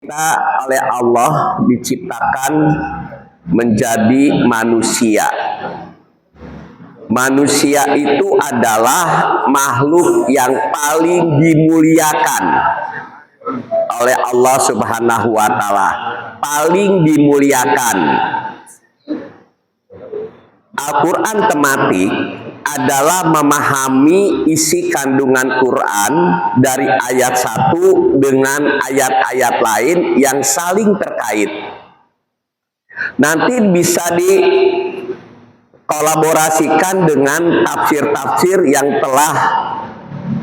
kita oleh Allah diciptakan menjadi manusia. Manusia itu adalah makhluk yang paling dimuliakan oleh Allah Subhanahu wa Ta'ala, paling dimuliakan. Al-Quran tematik adalah memahami isi kandungan Quran dari ayat satu dengan ayat-ayat lain yang saling terkait. Nanti bisa dikolaborasikan dengan tafsir-tafsir yang telah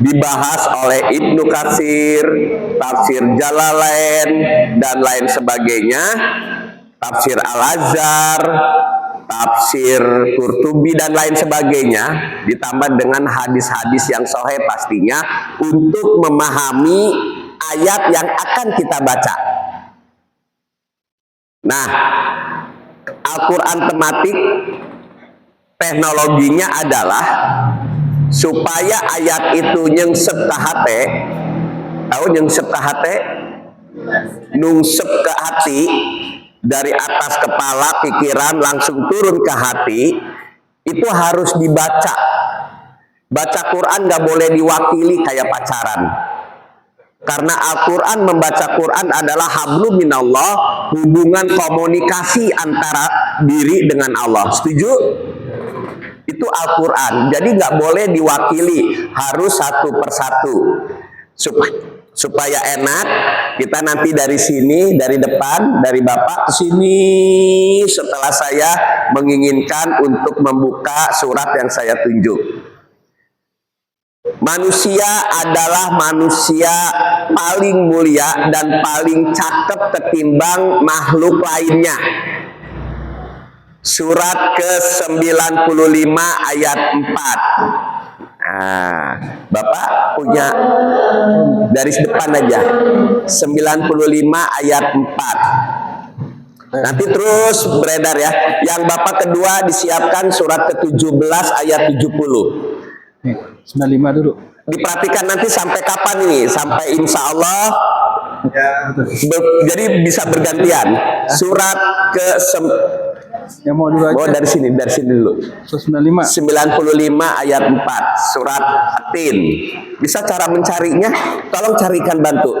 dibahas oleh Ibnu Katsir, tafsir Jalalain, dan lain sebagainya, tafsir Al-Azhar, tafsir Qurtubi, dan lain sebagainya, ditambah dengan hadis-hadis yang sahih pastinya, untuk memahami ayat yang akan kita baca. Nah, Al-Quran tematik teknologinya adalah supaya ayat itu nyengsep ke hati. Tahu nyengsep ke hati? Nungsep ke hati, dari atas kepala pikiran langsung turun ke hati, itu harus dibaca. Baca Quran gak boleh diwakili kayak pacaran. Karena Al-Quran, membaca Quran adalah hablum minallah, hubungan komunikasi antara diri dengan Allah. Setuju? Itu Al-Quran. Jadi nggak boleh diwakili, harus satu persatu. Supaya enak, kita nanti dari sini, dari depan, dari Bapak ke sini, setelah saya menginginkan untuk membuka surat yang saya tunjuk. Manusia adalah manusia paling mulia dan paling cakep ketimbang makhluk lainnya. Surat ke-95 ayat 4. Nah, Bapak punya dari depan aja. 95 ayat 4. Nanti terus beredar ya. Yang Bapak kedua disiapkan surat ke-17 ayat 70. 95 dulu. Diperhatikan nanti sampai kapan ini? Sampai insya Allah ya, jadi bisa bergantian. Surat ke yang mau dulu aja. Oh, dari sini dulu. 95 ayat 4 surat At-Tin. Bisa cara mencarinya? Tolong carikan, bantu.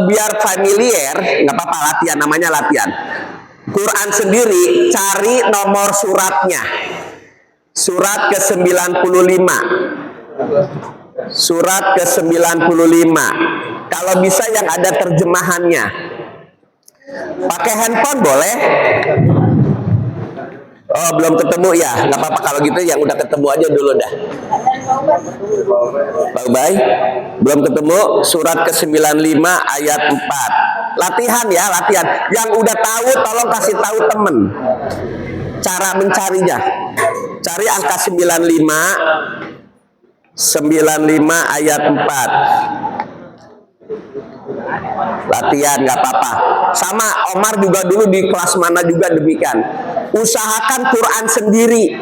Biar familiar, nggak apa-apa, latihan, namanya latihan. Quran sendiri cari nomor suratnya. Surat ke-95. Surat ke-95. Kalau bisa yang ada terjemahannya. Pakai handphone boleh? Oh, belum ketemu ya? Nggak apa-apa, kalau gitu yang udah ketemu aja dulu dah. Bye-bye. Belum ketemu, surat ke-95 ayat 4. Latihan ya, latihan. Yang udah tahu tolong kasih tahu temen cara mencarinya. Cari angka 95 ayat 4. Latihan, nggak apa-apa. Sama Omar juga dulu di kelas mana juga demikian. Usahakan Quran sendiri.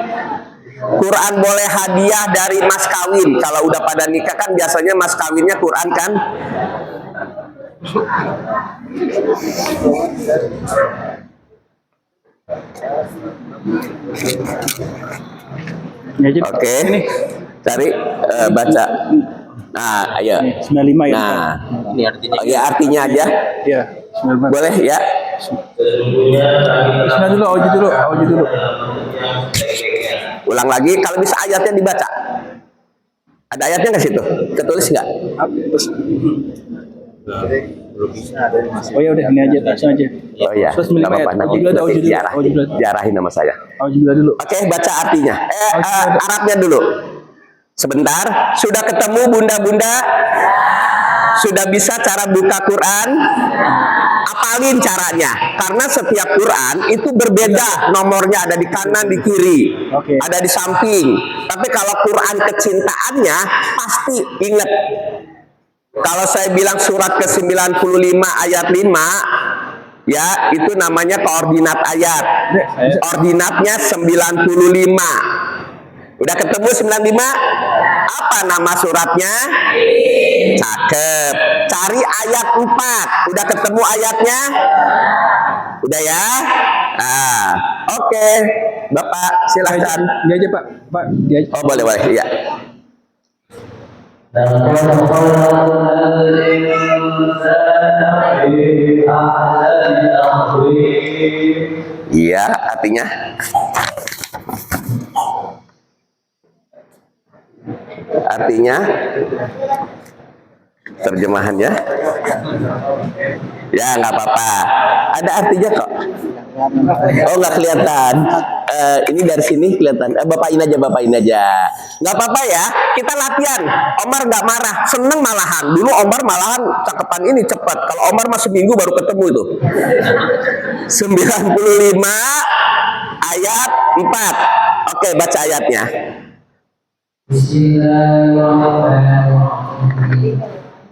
Quran boleh hadiah dari mas kawin. Kalau udah pada nikah kan biasanya mas kawinnya Quran kan. Oke. Cari baca. Nah, ayo. 95 ya. Nah, ini artinya. oh, ya artinya aja. Iya, 95. Boleh ya? Bismillah dulu, auju dulu. Ulang lagi, kalau bisa ayatnya dibaca. Ada ayatnya nggak situ? Ketulis nggak? Oh ya udah, ini aja, langsung aja. Oh iya. Terus 95 ayat. Auju dulu. Jarahin nama saya. Auju dulu. Oke, baca artinya. Arabnya dulu. Sebentar, sudah ketemu bunda-bunda? Sudah bisa cara buka Quran? Apalin caranya, karena setiap Quran itu berbeda nomornya, ada di kanan, di kiri, ada di samping. Tapi kalau Quran kecintaannya pasti ingat. Kalau saya bilang surat ke-95 ayat 5, ya itu namanya koordinat ayat. Ordinatnya 95. Udah ketemu 95? Apa nama suratnya? Cakep. cari ayat 4. Udah ketemu ayatnya? Udah ya? Nah, oke. Bapak silakan. Dia aja Pak. Pak, dia aja. Oh, boleh, boleh. Iya. Iya, artinya terjemahannya ya nggak apa-apa, ada artinya kok. Oh, nggak kelihatan. Ini dari sini kelihatan. Bapain aja nggak apa-apa ya, kita latihan. Omar nggak marah, seneng malahan. Dulu Omar malahan cakepan ini cepat. Kalau Omar masih seminggu baru ketemu itu 95 ayat 4. Oke, baca ayatnya. Bismillahirrahmanirrahim.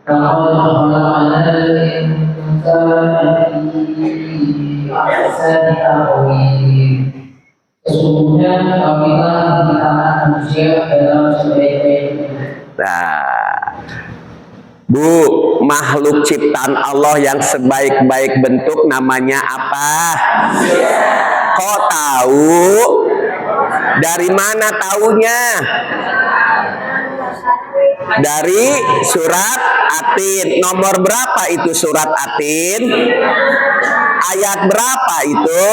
Laqad khalaqnal insana fi ahsani taqwim. Sesungguhnya kami telah menciptakan manusia dalam sebaik-baiknya. Nah, Bu, makhluk ciptaan Allah yang sebaik-baik bentuk namanya apa? Kok tahu? Dari mana taunya? Dari surat Atin. Nomor berapa itu surat Atin? Ayat berapa itu?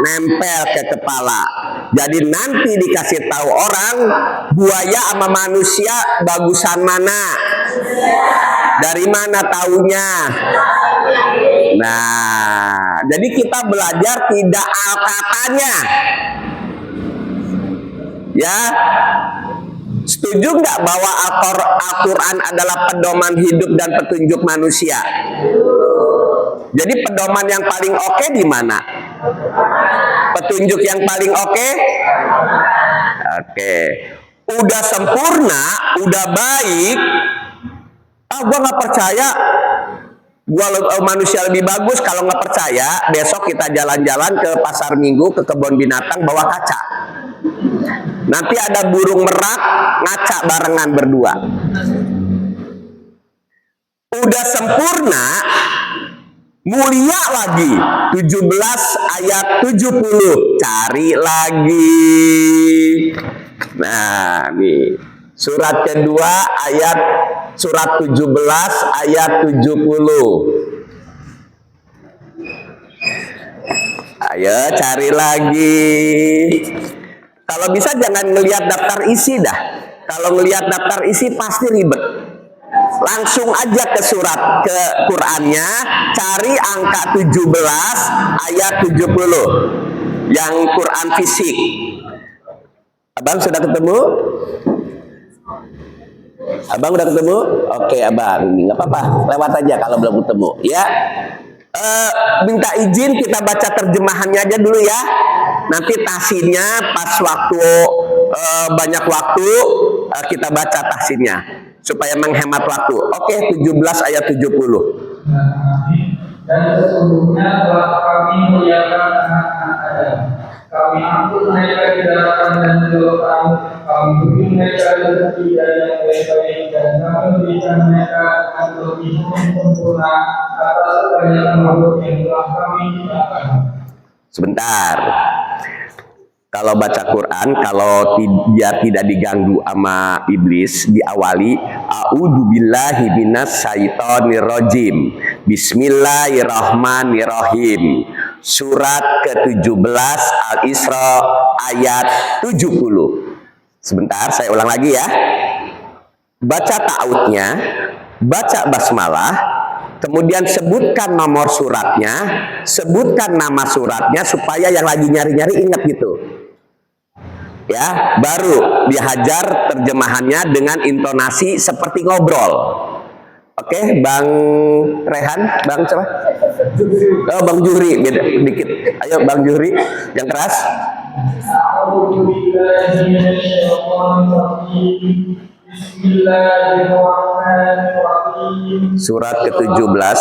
Nempel ke kepala. Jadi nanti dikasih tahu orang, buaya sama manusia bagusan mana? Dari mana taunya? Nah, jadi kita belajar tidak al-katanya. Ya, setuju nggak bahwa Al-Quran adalah pedoman hidup dan petunjuk manusia? Jadi pedoman yang paling oke di mana? Petunjuk yang paling oke? Oke. Udah sempurna, udah baik. Gua nggak percaya. Gua manusia lebih bagus. Kalau nggak percaya, besok kita jalan-jalan ke pasar minggu, ke kebun binatang, bawa kaca. Nanti ada burung merak ngaca barengan berdua. Udah sempurna, mulia lagi. 17 ayat 70. Cari lagi. Nah, nih. Surat kedua ayat surat 17 ayat 70. Ayo cari lagi. Kalau bisa jangan ngelihat daftar isi dah. Kalau ngelihat daftar isi pasti ribet. Langsung aja ke surat, ke Qur'annya, cari angka 17 ayat 70. Yang Quran fisik. Abang sudah ketemu? Abang udah ketemu? Oke, Abang. Nggak apa-apa, lewat aja kalau belum ketemu. Ya. Minta izin kita baca terjemahannya aja dulu ya. Nanti tahsinnya pas waktu banyak waktu kita baca tahsinnya supaya menghemat waktu. Oke, 17 ayat 70. Dan sesungguhnya telah kami muliakan anak-anak Adam. Kami angkut mereka di daratan dan di lautan. Kami beri mereka rezeki dari yang baik-baik, dan kami berikan mereka dengan kelebihan yang sempurna atas kebanyakan makhluk yang telah kami ciptakan. Sebentar. Kalau baca Quran, kalau dia tidak diganggu sama iblis, diawali a'udzubillahi minasyaitonirrajim. Bismillahirrahmanirrahim. Surat ke-17 Al-Isra ayat 70. Sebentar, saya ulang lagi ya. Baca ta'awudnya, baca basmalah, kemudian sebutkan nomor suratnya, sebutkan nama suratnya supaya yang lagi nyari-nyari ingat gitu. Ya, baru dihajar terjemahannya dengan intonasi seperti ngobrol. Oke, Bang Rehan, Bang siapa? Oh, Bang Juhri, beda dikit. Ayo Bang Juhri, yang keras. Surat ke-17.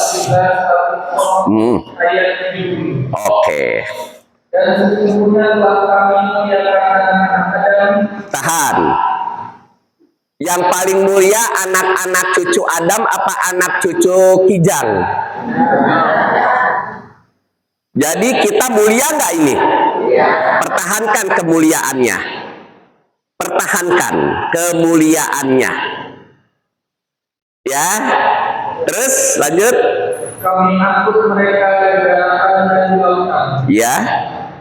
Oke. Dan sesungguhnya telah kami muliakan anak-anak Adam. Tahan. Yang paling mulia anak-anak cucu Adam apa anak cucu Kijang? Jadi kita mulia nggak ini? Pertahankan kemuliaannya. Pertahankan kemuliaannya. Ya. Terus lanjut. Kami angkut mereka dari daratan dan lautan. Ya.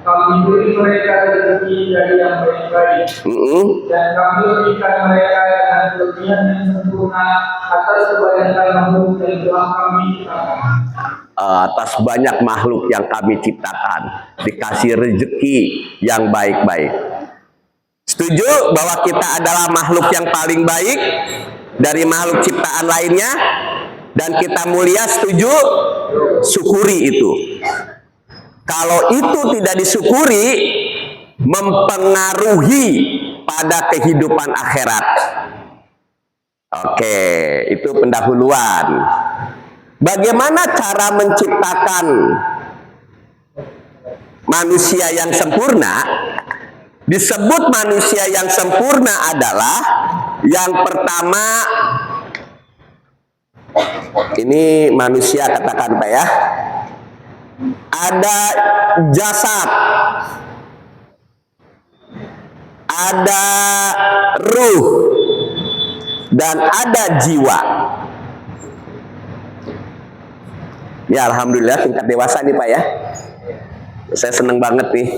Kami beri mereka rezeki dari yang baik-baik. Dan kami berikan mereka dengan kelebihan yang sempurna atas kebanyakan makhluk yang telah kami ciptakan. Atas banyak makhluk yang kami ciptakan, dikasih rezeki yang baik-baik. Setuju bahwa kita adalah makhluk yang paling baik dari makhluk ciptaan lainnya, dan kita mulia? Setuju? Syukuri itu. Kalau itu tidak disyukuri, mempengaruhi pada kehidupan akhirat. Oke, itu pendahuluan. Bagaimana cara menciptakan manusia yang sempurna? Disebut manusia yang sempurna adalah yang pertama, ini manusia katakan Pak ya, ada jasad, ada ruh, dan ada jiwa. Ya alhamdulillah tingkat dewasa nih Pak ya. Saya seneng banget nih.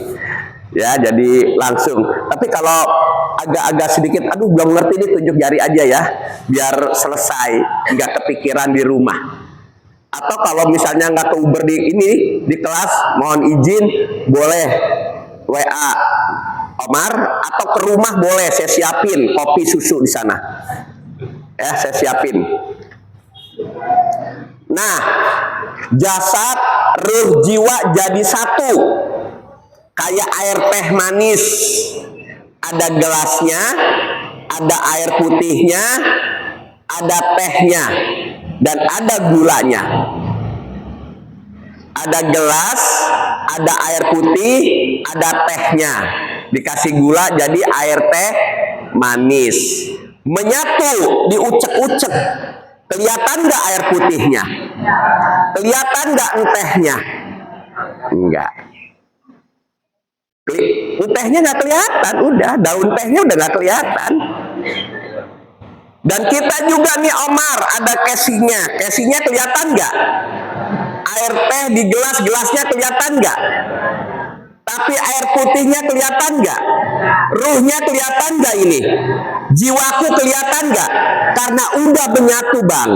Ya jadi langsung. Tapi kalau agak-agak sedikit, aduh belum ngerti nih, tunjuk jari aja ya. Biar selesai, nggak kepikiran di rumah. Atau kalau misalnya nggak keuber di kelas, mohon izin boleh WA Omar, atau ke rumah boleh, saya siapin kopi susu di sana. Ya saya siapin. Nah, jasad, ruh, jiwa jadi satu. Kayak air teh manis. Ada gelasnya, ada air putihnya, ada tehnya, dan ada gulanya. Ada gelas, ada air putih, ada tehnya. Dikasih gula jadi air teh manis. Menyatu, diucek-ucek. Kelihatan nggak air putihnya? Kelihatan nggak entehnya? Enggak. Entehnya nggak kelihatan, udah daun tehnya udah nggak kelihatan. Dan kita juga nih Omar, ada casingnya. Casingnya kelihatan nggak? Air teh di gelas, gelasnya kelihatan nggak? Tapi air putihnya kelihatan nggak? Ruhnya kelihatan nggak ini? Jiwaku kelihatan nggak? Karena udah menyatu Bang.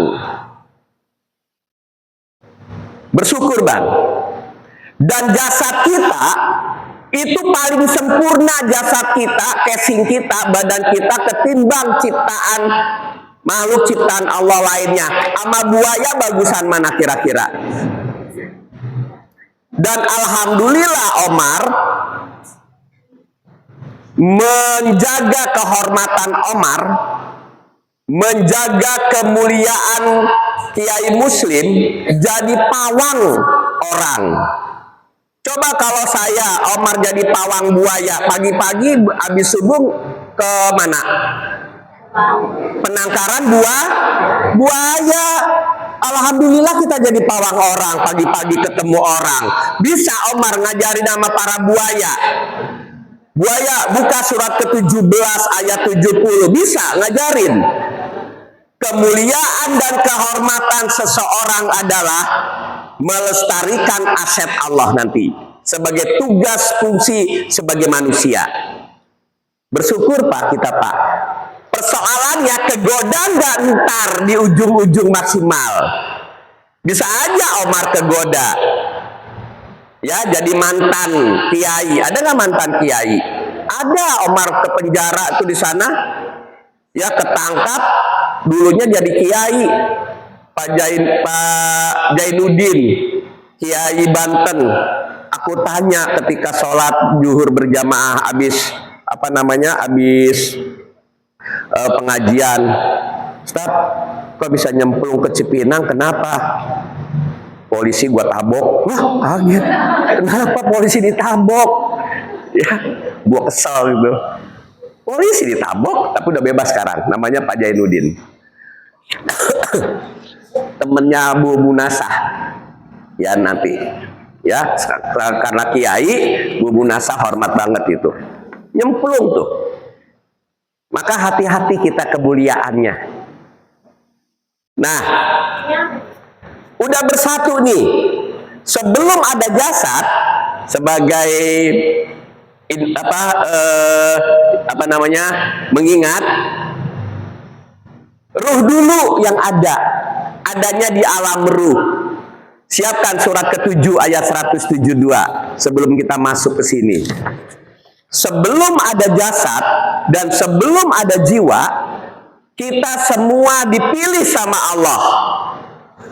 Bersyukur Bang. Dan jasad kita itu paling sempurna, jasad kita, casing kita, badan kita ketimbang ciptaan makhluk ciptaan Allah lainnya. Sama buaya bagusan mana kira-kira? Dan alhamdulillah Omar menjaga kehormatan Omar, menjaga kemuliaan Kiai Muslim, jadi pawang orang. Coba kalau saya Omar jadi pawang buaya, pagi-pagi habis subuh ke mana? Penangkaran buaya. Alhamdulillah kita jadi pawang orang, pagi-pagi ketemu orang. Bisa Omar ngajarin nama para buaya. Buaya buka surat ke-17 ayat 70, bisa ngajarin. Kemuliaan dan kehormatan seseorang adalah melestarikan aset Allah nanti sebagai tugas fungsi sebagai manusia. Bersyukur Pak kita Pak. Persoalannya kegoda nggak ntar di ujung-ujung maksimal. Bisa aja Omar kegoda. Ya jadi mantan kiai. Ada nggak mantan kiai? Ada. Omar ke penjara tuh di sana. Ya ketangkap. Dulunya jadi kiai. Pak Jainuddin, Kiai Banten. Aku tanya ketika sholat zuhur berjamaah habis pengajian, Ustaz, kok bisa nyemplung ke Cipinang? Kenapa? Polisi gua tabok. Wah kaget. Kenapa polisi ditabok? Ya, gua kesal gitu. Polisi ditabok, tapi udah bebas sekarang. Namanya Pak Jainuddin. Temennya Bu Munasah. Ya nanti. Ya, karena kiai, Bu Munasah hormat banget itu. Nyemplung tuh. Maka hati-hati kita kemuliaannya. Nah, udah bersatu nih. Sebelum ada jasad sebagai mengingat ruh dulu yang adanya di alam ruh. Siapkan surat ke-7 ayat 172 sebelum kita masuk ke sini. Sebelum ada jasad dan sebelum ada jiwa, kita semua dipilih sama Allah.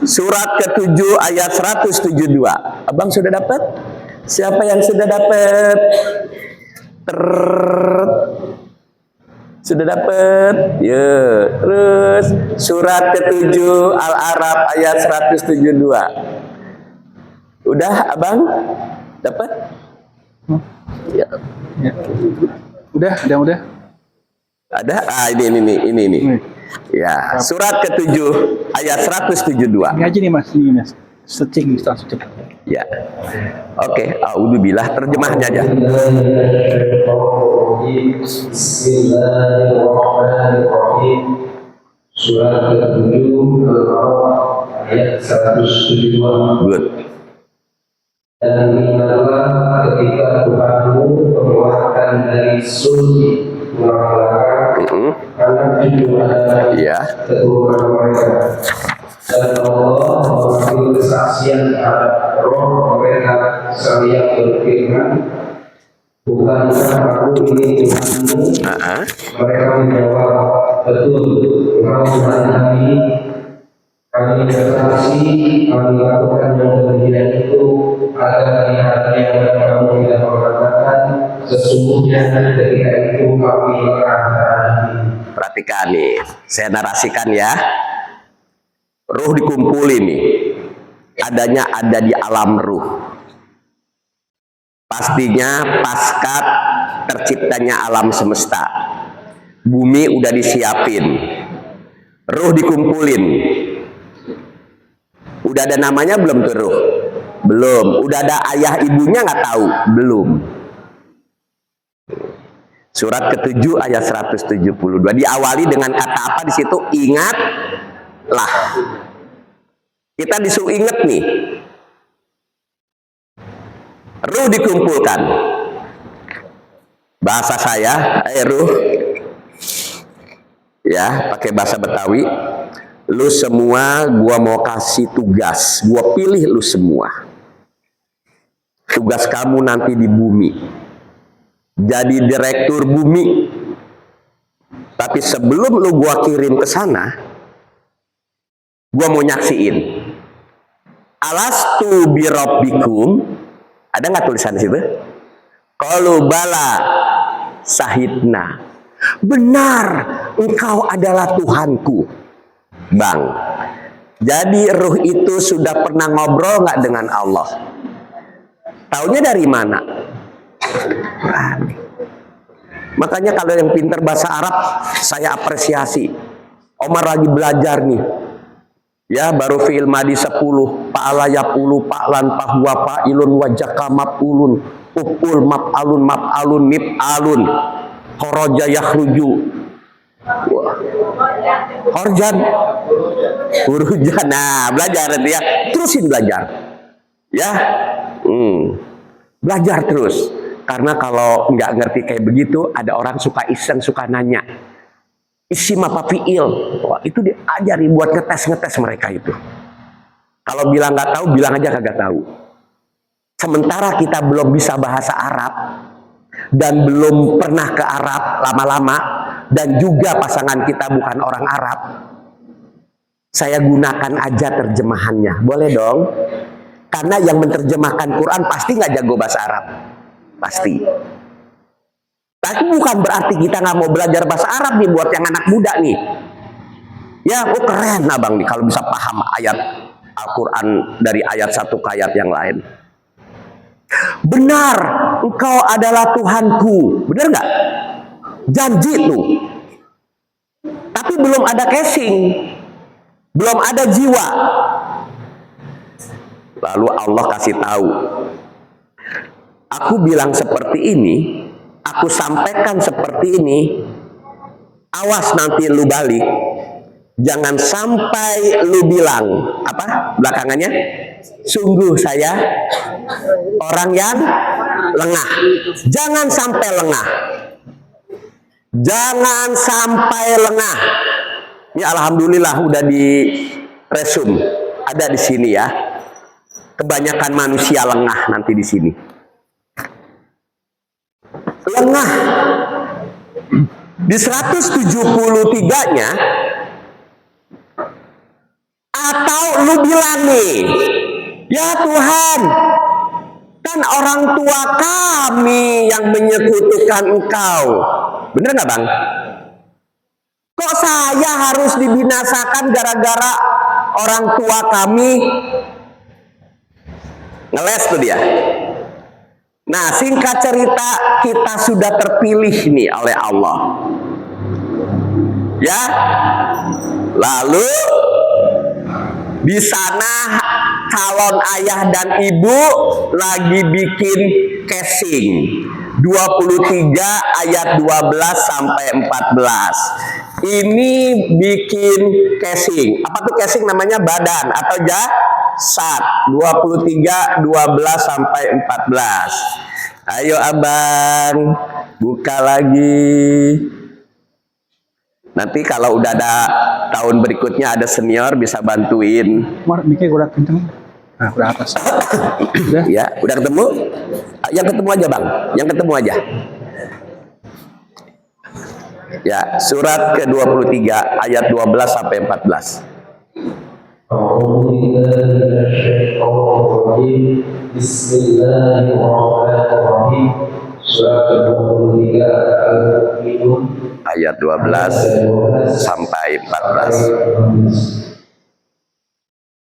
Surat ke-7 ayat 172. Abang sudah dapat? Siapa yang sudah dapat? Sudah dapat? Ya, terus surat ke-7 Al-A'raf ayat 172. Udah, Abang? Dapat? Ya. Ya. Udah. Ada? Ini. Ya, surat ke-7 ayat 172. Ini aja nih Mas, ini Mas. Searching langsung cepat. Ya. Oke, A'udzubillah, terjemahnya aja. Bismillahirrahmanirrahim. Surat ke-7 Al-A'raf ayat 172. Good. Dan ingatlah ketika Tuhanmu mengeluarkan dari sulbi tulang belakang anak cucu Adam keturunan mereka. Dan Allah mengambil kesaksian terhadap roh mereka seraya berfirman, bukankah aku ini Tuhanmu? Mereka menjawab, betul, engkau Tuhan kami. Kami bersaksi, kami lakukan yang demikian itu agar lihatnya kamu tidak mengatakan sesungguhnya ketika itu kami mengatakan. Perhatikan nih, saya narasikan ya. Ruh dikumpulin nih, adanya ada di alam ruh. Pastinya pasca terciptanya alam semesta, bumi udah disiapin, ruh dikumpulin. Udah ada namanya belum tuh ruh? Belum. Udah ada ayah ibunya nggak tahu? Belum. Surat ke-7 ayat 172 diawali dengan kata apa di situ? Ingatlah. Kita disuruh ingat nih. Ruh dikumpulkan. Bahasa saya, ruh. Ya, pakai bahasa Betawi. Lu semua gua mau kasih tugas, gua pilih lu semua. Tugas kamu nanti di bumi, jadi direktur bumi. Tapi sebelum lu gua kirim ke sana, gua mau nyaksiin. Alastu birabbikum, ada nggak tulisan di situ? Qalu bala sahidna. Benar, engkau adalah Tuhanku. Bang, jadi ruh itu sudah pernah ngobrol nggak dengan Allah? Taunya dari mana? Makanya kalau yang pintar bahasa Arab saya apresiasi. Omar lagi belajar nih. Ya, baru fi'il madi 10, pa'ala yapulu, pa'lan, pahwa, pa'ilun, wajaka, maf'ulun, uf'ul, maf'alun, nif'alun, kharaja yakhruju. Horjan, hurujan. Nah, belajar ya, terusin belajar ya. Belajar terus, karena kalau nggak ngerti kayak begitu, ada orang suka iseng, suka nanya isim apa fiil. Wah, itu diajari buat ngetes mereka itu. Kalau bilang nggak tahu, bilang aja kagak tahu. Sementara kita belum bisa bahasa Arab dan belum pernah ke Arab lama-lama, dan juga pasangan kita bukan orang Arab, saya gunakan aja terjemahannya, boleh dong? Karena yang menerjemahkan Quran pasti nggak jago bahasa Arab, pasti. Tapi bukan berarti kita nggak mau belajar bahasa Arab nih buat yang anak muda nih. Ya, keren abang nih kalau bisa paham ayat Al-Quran dari ayat satu ke ayat yang lain. Benar, engkau adalah Tuhanku. Benar nggak? janji tuh. Tapi belum ada casing, belum ada jiwa. Lalu Allah kasih tahu, aku bilang seperti ini, aku sampaikan seperti ini, awas nanti lu balik, jangan sampai lu bilang apa belakangannya, sungguh saya orang yang lengah. Jangan sampai lengah, jangan sampai lengah. Ini alhamdulillah udah di resume, ada di sini ya. Kebanyakan manusia lengah nanti di sini. Lengah. Di 173-nya, atau lu bilang nih, ya Tuhan, kan orang tua kami yang menyekutukan Engkau. Bener nggak Bang? Kok saya harus dibinasakan gara-gara orang tua kami? Ngeles tuh dia. Nah, singkat cerita, kita sudah terpilih nih oleh Allah. Ya. Lalu di sana calon ayah dan ibu lagi bikin casing. 23 ayat 12 sampai 14. Ini bikin casing. Apa tuh casing namanya? Badan atau jasad. 23 12 sampai 14. Ayo Abang, buka lagi. Nanti kalau udah ada tahun berikutnya ada senior bisa bantuin. Mar, mikir udah kenceng. Nah, udah atas. Udah. Ya, udah ketemu? Yang ketemu aja Bang, yang ketemu aja. Ya, surat ke-23 ayat 12 sampai 14. Bismillahirrahmanirrahim. Surat ke-23 Al-Mu'minun Ayat 12 sampai 14.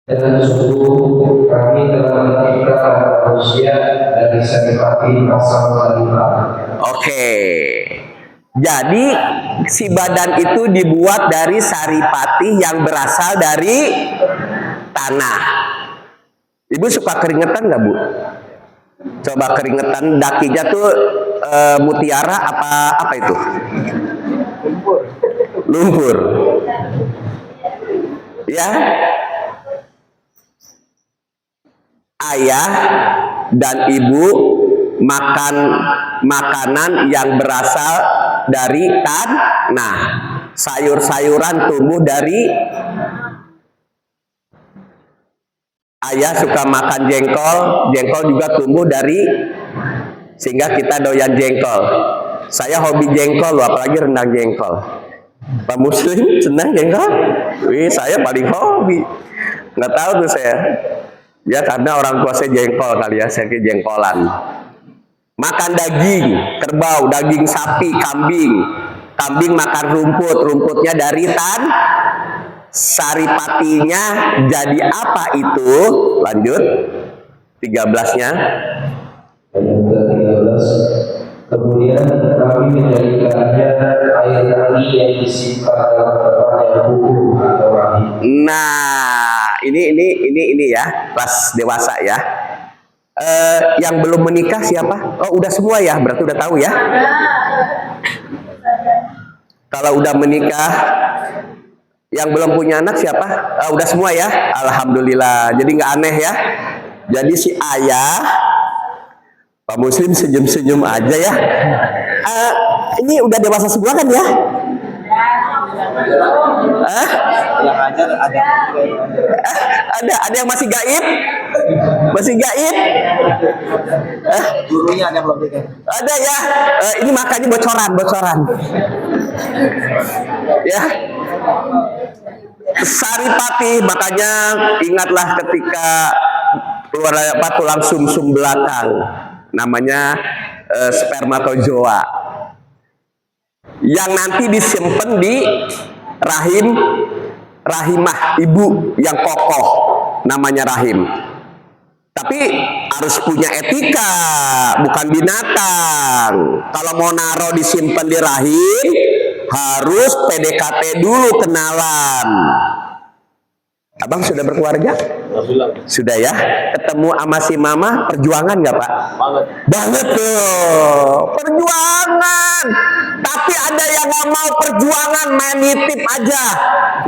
Dan sungguh kami telah menciptakan manusia dari saripati asal wanita. Oke. Jadi si badan itu dibuat dari saripati yang berasal dari tanah. Ibu suka keringetan nggak Bu? Coba keringetan dakinya tuh mutiara apa itu? Lumpur. Ya. Ayah dan ibu makan makanan yang berasal dari tanah. Sayur-sayuran tumbuh dari, ayah suka makan jengkol, jengkol juga tumbuh dari, sehingga kita doyan jengkol. Saya hobi jengkol loh, apalagi rendang jengkol. Pak Muslim senang jengkol? Wih, saya paling hobi. Nggak tahu tuh saya. Ya karena orang tua saya jengkol kali ya, saya jengkolan. Makan daging kerbau, daging sapi, kambing. Kambing makan rumput, rumputnya dari saripatinya jadi apa itu? Lanjut 13-nya. Ayat ke-13. Kemudian kami menjadikannya air tali yang disimpan dalam tempat yang hukum atau rahim. Nah, ini ya, kelas dewasa ya. Yang belum menikah siapa? Oh, udah semua ya, berarti udah tahu ya. Kalau udah menikah, yang belum punya anak siapa? Udah semua ya, alhamdulillah. Jadi nggak aneh ya. Jadi si ayah, Pak Muslim senyum-senyum aja ya. Ini udah dewasa semua kan ya? Yang ajar Ada yang masih gaib? Masih gaib? gurunya ada yang belum nikah. Ada ya. Ini makanya bocoran. Ya. Saripati, makanya ingatlah ketika keluar tulang sumsum belakang, namanya spermatozoa, yang nanti disimpan di rahimah ibu yang kokoh, namanya rahim. Tapi harus punya etika, bukan binatang. Kalau mau naro disimpan di rahim, harus PDKT dulu, kenalan. Abang sudah berkeluarga? Sudah ya? Ketemu sama si mama, perjuangan nggak Pak? Banget tuh, perjuangan. Tapi ada yang nggak mau perjuangan, main nitip aja,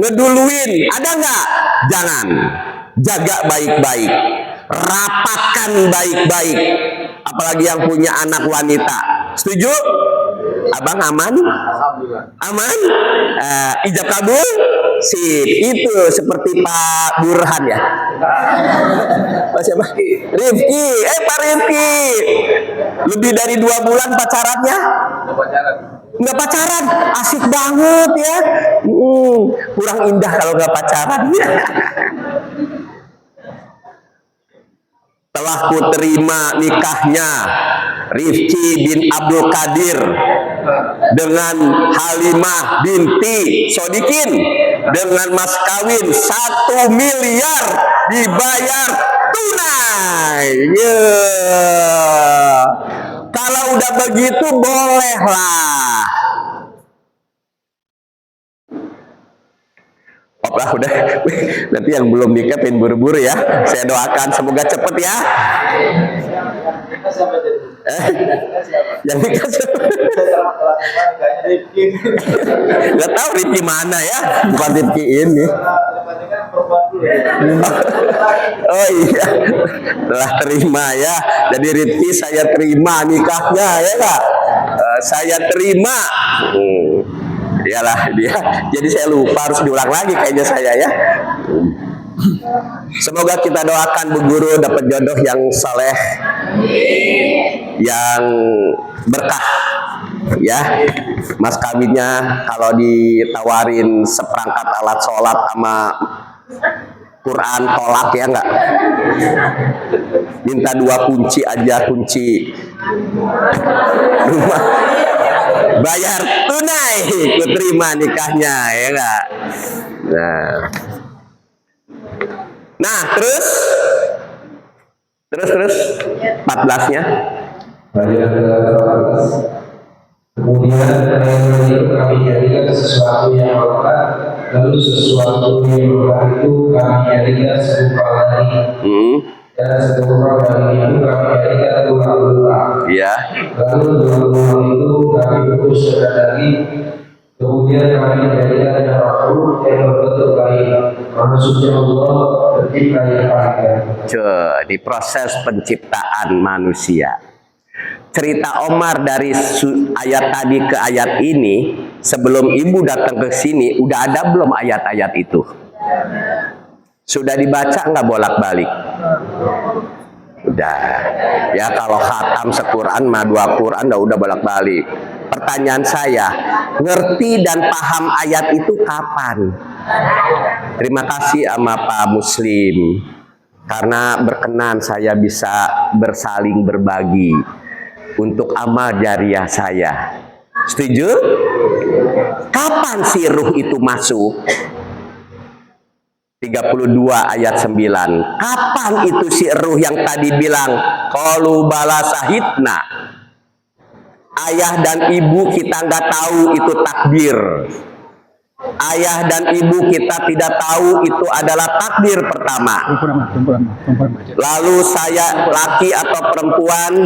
ngeduluin. Ada nggak? Jangan. Jaga baik-baik, rapatkan baik-baik. Apalagi yang punya anak wanita. Setuju? Abang aman? Aman? Ijab kabul? Sip. Itu seperti Pak Burhan ya. Pak siapa? Rifki. Pak Rifki. Lebih dari 2 bulan pacarannya? Nggak pacaran. Asik banget ya. Kurang indah kalau nggak pacaran. Telah kuterima nikahnya Rifki bin Abdul Qadir dengan Halimah binti Sodikin dengan mas kawin 1 miliar dibayar tunai. Kalau udah begitu bolehlah. Udah, nanti yang belum nikah pengen buru-buru ya. Saya doakan semoga cepet ya. Yang nikah siapa? Gak tahu Rifki mana ya, bukan Rifki ini. Oh iya, telah terima ya. Jadi Rifki saya terima nikahnya ya Kak. Saya terima. Iyalah dia. Jadi saya lupa, harus diulang lagi kayaknya saya ya. Semoga kita doakan Bu Guru dapat jodoh yang saleh, yang berkah ya. Mas kawinnya kalau ditawarin seperangkat alat sholat sama Quran tolak ya enggak? Minta 2 kunci aja, kunci rumah. Bayar tunai, ku terima nikahnya ya enggak? Nah, terus 14-nya. Kemudian itu kami jadikan sesuatu yang melekat, lalu sesuatu yang melekat itu kami jadikan serupa lagi. Dan serupa lagi itu kami jadikan tulang-tulang. Iya. Lalu tulang-tulang itu kami putus lagi. Kemudian kami jadikan yang makhluk yang berbentuk lain. Maksudnya Allah pencipta yang paling. Di proses penciptaan manusia. Cerita Omar dari ayat tadi ke ayat ini, sebelum ibu datang ke sini, udah ada belum ayat-ayat itu? Sudah dibaca nggak bolak-balik? Udah. Ya kalau khatam sequran mah 2 Quran udah bolak-balik. Pertanyaan saya, ngerti dan paham ayat itu kapan? Terima kasih sama Pak Muslim karena berkenan saya bisa bersaling berbagi untuk amal jariah saya. Setuju? Kapan sih ruh itu masuk? 32 ayat 9. Kapan itu si ruh yang tadi bilang qalu bala sahidna? Ayah dan ibu kita nggak tahu itu takdir. Ayah dan ibu kita tidak tahu itu adalah takdir pertama. Lalu saya laki atau perempuan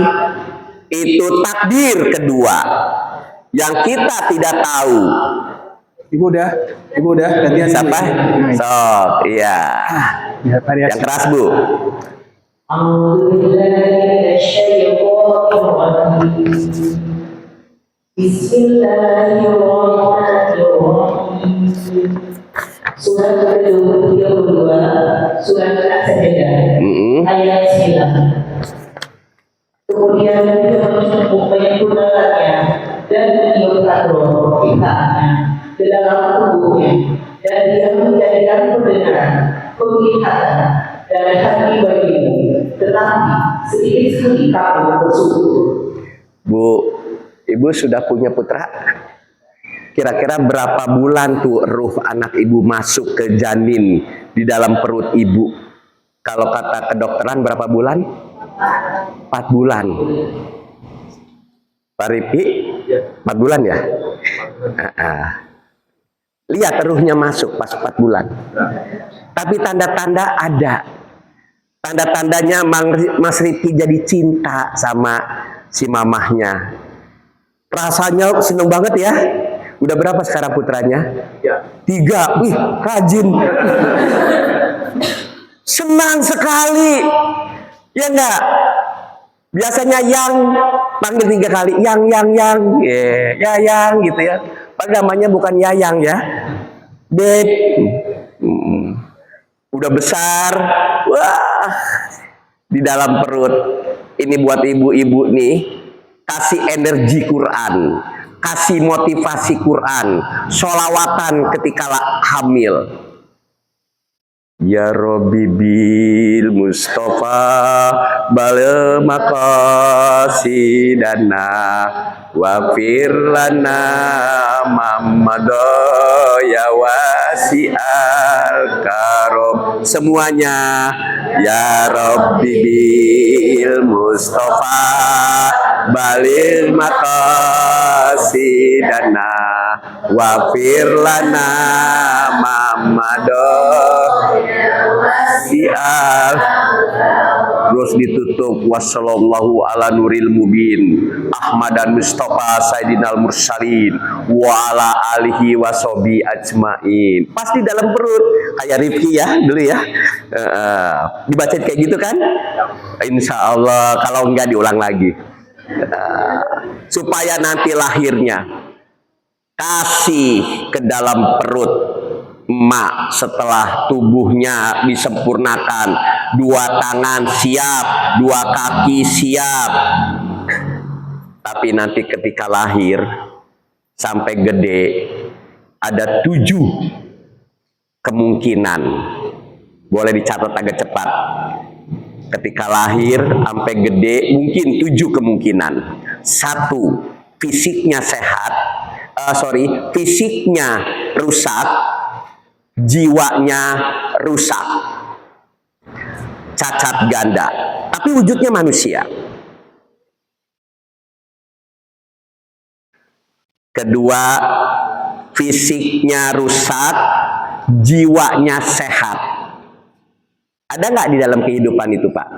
itu takdir kedua yang kita tidak tahu. Ibu udah gantian siapa? Sok, iya. Yang keras Bu. Bismillahirrahmanirrahim. Surat ke-32, surat As-Sajdah, ayat 9. Kemudian dia menyempurnakannya dan menyempurnakan pihaknya ke dalam tubuhnya, dan dia menjadikan pendengaran, penglihatan, dan hati bagimu. Tetapi sedikit sekali kamu bersyukur. Bu, ibu sudah punya putra? Kira-kira berapa bulan tuh ruh anak ibu masuk ke janin di dalam perut ibu? Kalau kata kedokteran berapa bulan? 4 bulan. Pak Rifki, 4 bulan ya? Lihat ruhnya masuk pas 4 bulan. Tapi tanda-tanda ada. Tanda-tandanya Mas Rifki jadi cinta sama si mamahnya. Rasanya seneng banget ya. Udah berapa sekarang putranya? 3. Wih, rajin. Senang sekali. Ya enggak? Biasanya yang panggil 3 kali, yang, yang gitu ya. Padahal namanya bukan Yayang ya. Dek. Udah besar. Wah. Di dalam perut. Ini buat ibu-ibu nih. Kasih energi Quran. Kasih motivasi Quran. Sholawatan ketika hamil. Ya Rabbi bil Mustafa bal maqasidana wa firlana Muhammad ya wasi'al karom. Semuanya ya Rabbi bil Mustafa balil maqasidana wa firlana Muhammad sial. Terus ditutup wassallallahu ala nuril mubin Ahmad dan Mustafa Sayyidinal Mursalin wa ala alihi wasobi ajmain. Pasti dalam perut kayak Rifki ya dulu ya. Dibaca kayak gitu kan? Insya Allah, kalau enggak diulang lagi. Supaya nanti lahirnya kasih ke dalam perut emak setelah tubuhnya disempurnakan, 2 tangan siap, 2 kaki siap. Tapi nanti ketika lahir sampai gede ada 7 kemungkinan. Boleh dicatat agak cepat. Ketika lahir sampai gede mungkin 7 kemungkinan. 1, fisiknya sehat. Fisiknya rusak, jiwanya rusak, cacat ganda, tapi wujudnya manusia. Kedua, fisiknya rusak, jiwanya sehat. Ada nggak di dalam kehidupan itu, Pak?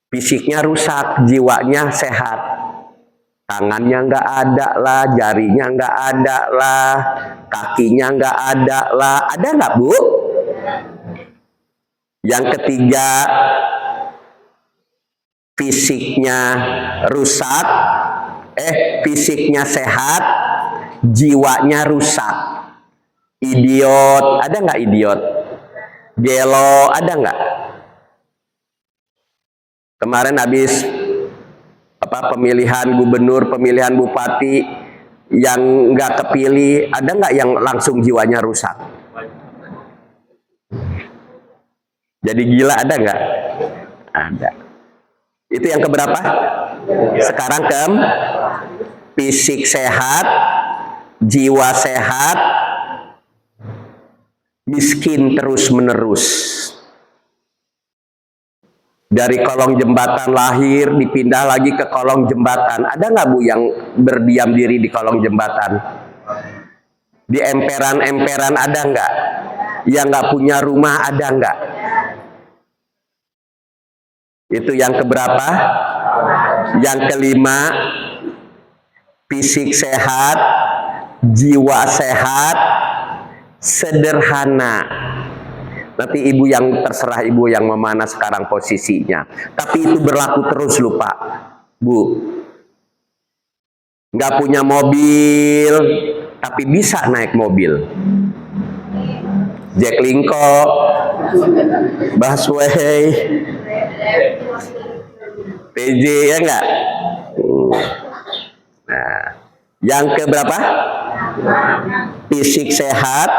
Fisiknya rusak, jiwanya sehat. Tangannya nggak ada lah, jarinya nggak ada lah, kakinya nggak ada lah. Ada nggak, Bu? Yang ketiga, fisiknya rusak, fisiknya sehat, jiwanya rusak. Idiot, ada nggak idiot? Gelo, ada nggak? Kemarin habis pemilihan gubernur, pemilihan bupati, yang nggak kepilih, ada nggak yang langsung jiwanya rusak? Jadi gila, ada nggak? Ada. Itu yang keberapa? Sekarang fisik sehat, jiwa sehat, miskin terus menerus. Dari kolong jembatan lahir dipindah lagi ke kolong jembatan. Ada nggak, Bu, yang berdiam diri di kolong jembatan? Di emperan-emperan ada nggak? Yang nggak punya rumah ada nggak? Itu yang keberapa? Yang kelima, fisik sehat, jiwa sehat, sederhana. Nanti ibu yang terserah, ibu yang memana sekarang posisinya. Tapi itu berlaku terus lho, Pak, Bu. Nggak punya mobil, tapi bisa naik mobil. Jack Linko, busway, PJ, ya enggak? Nah, yang keberapa? Fisik sehat,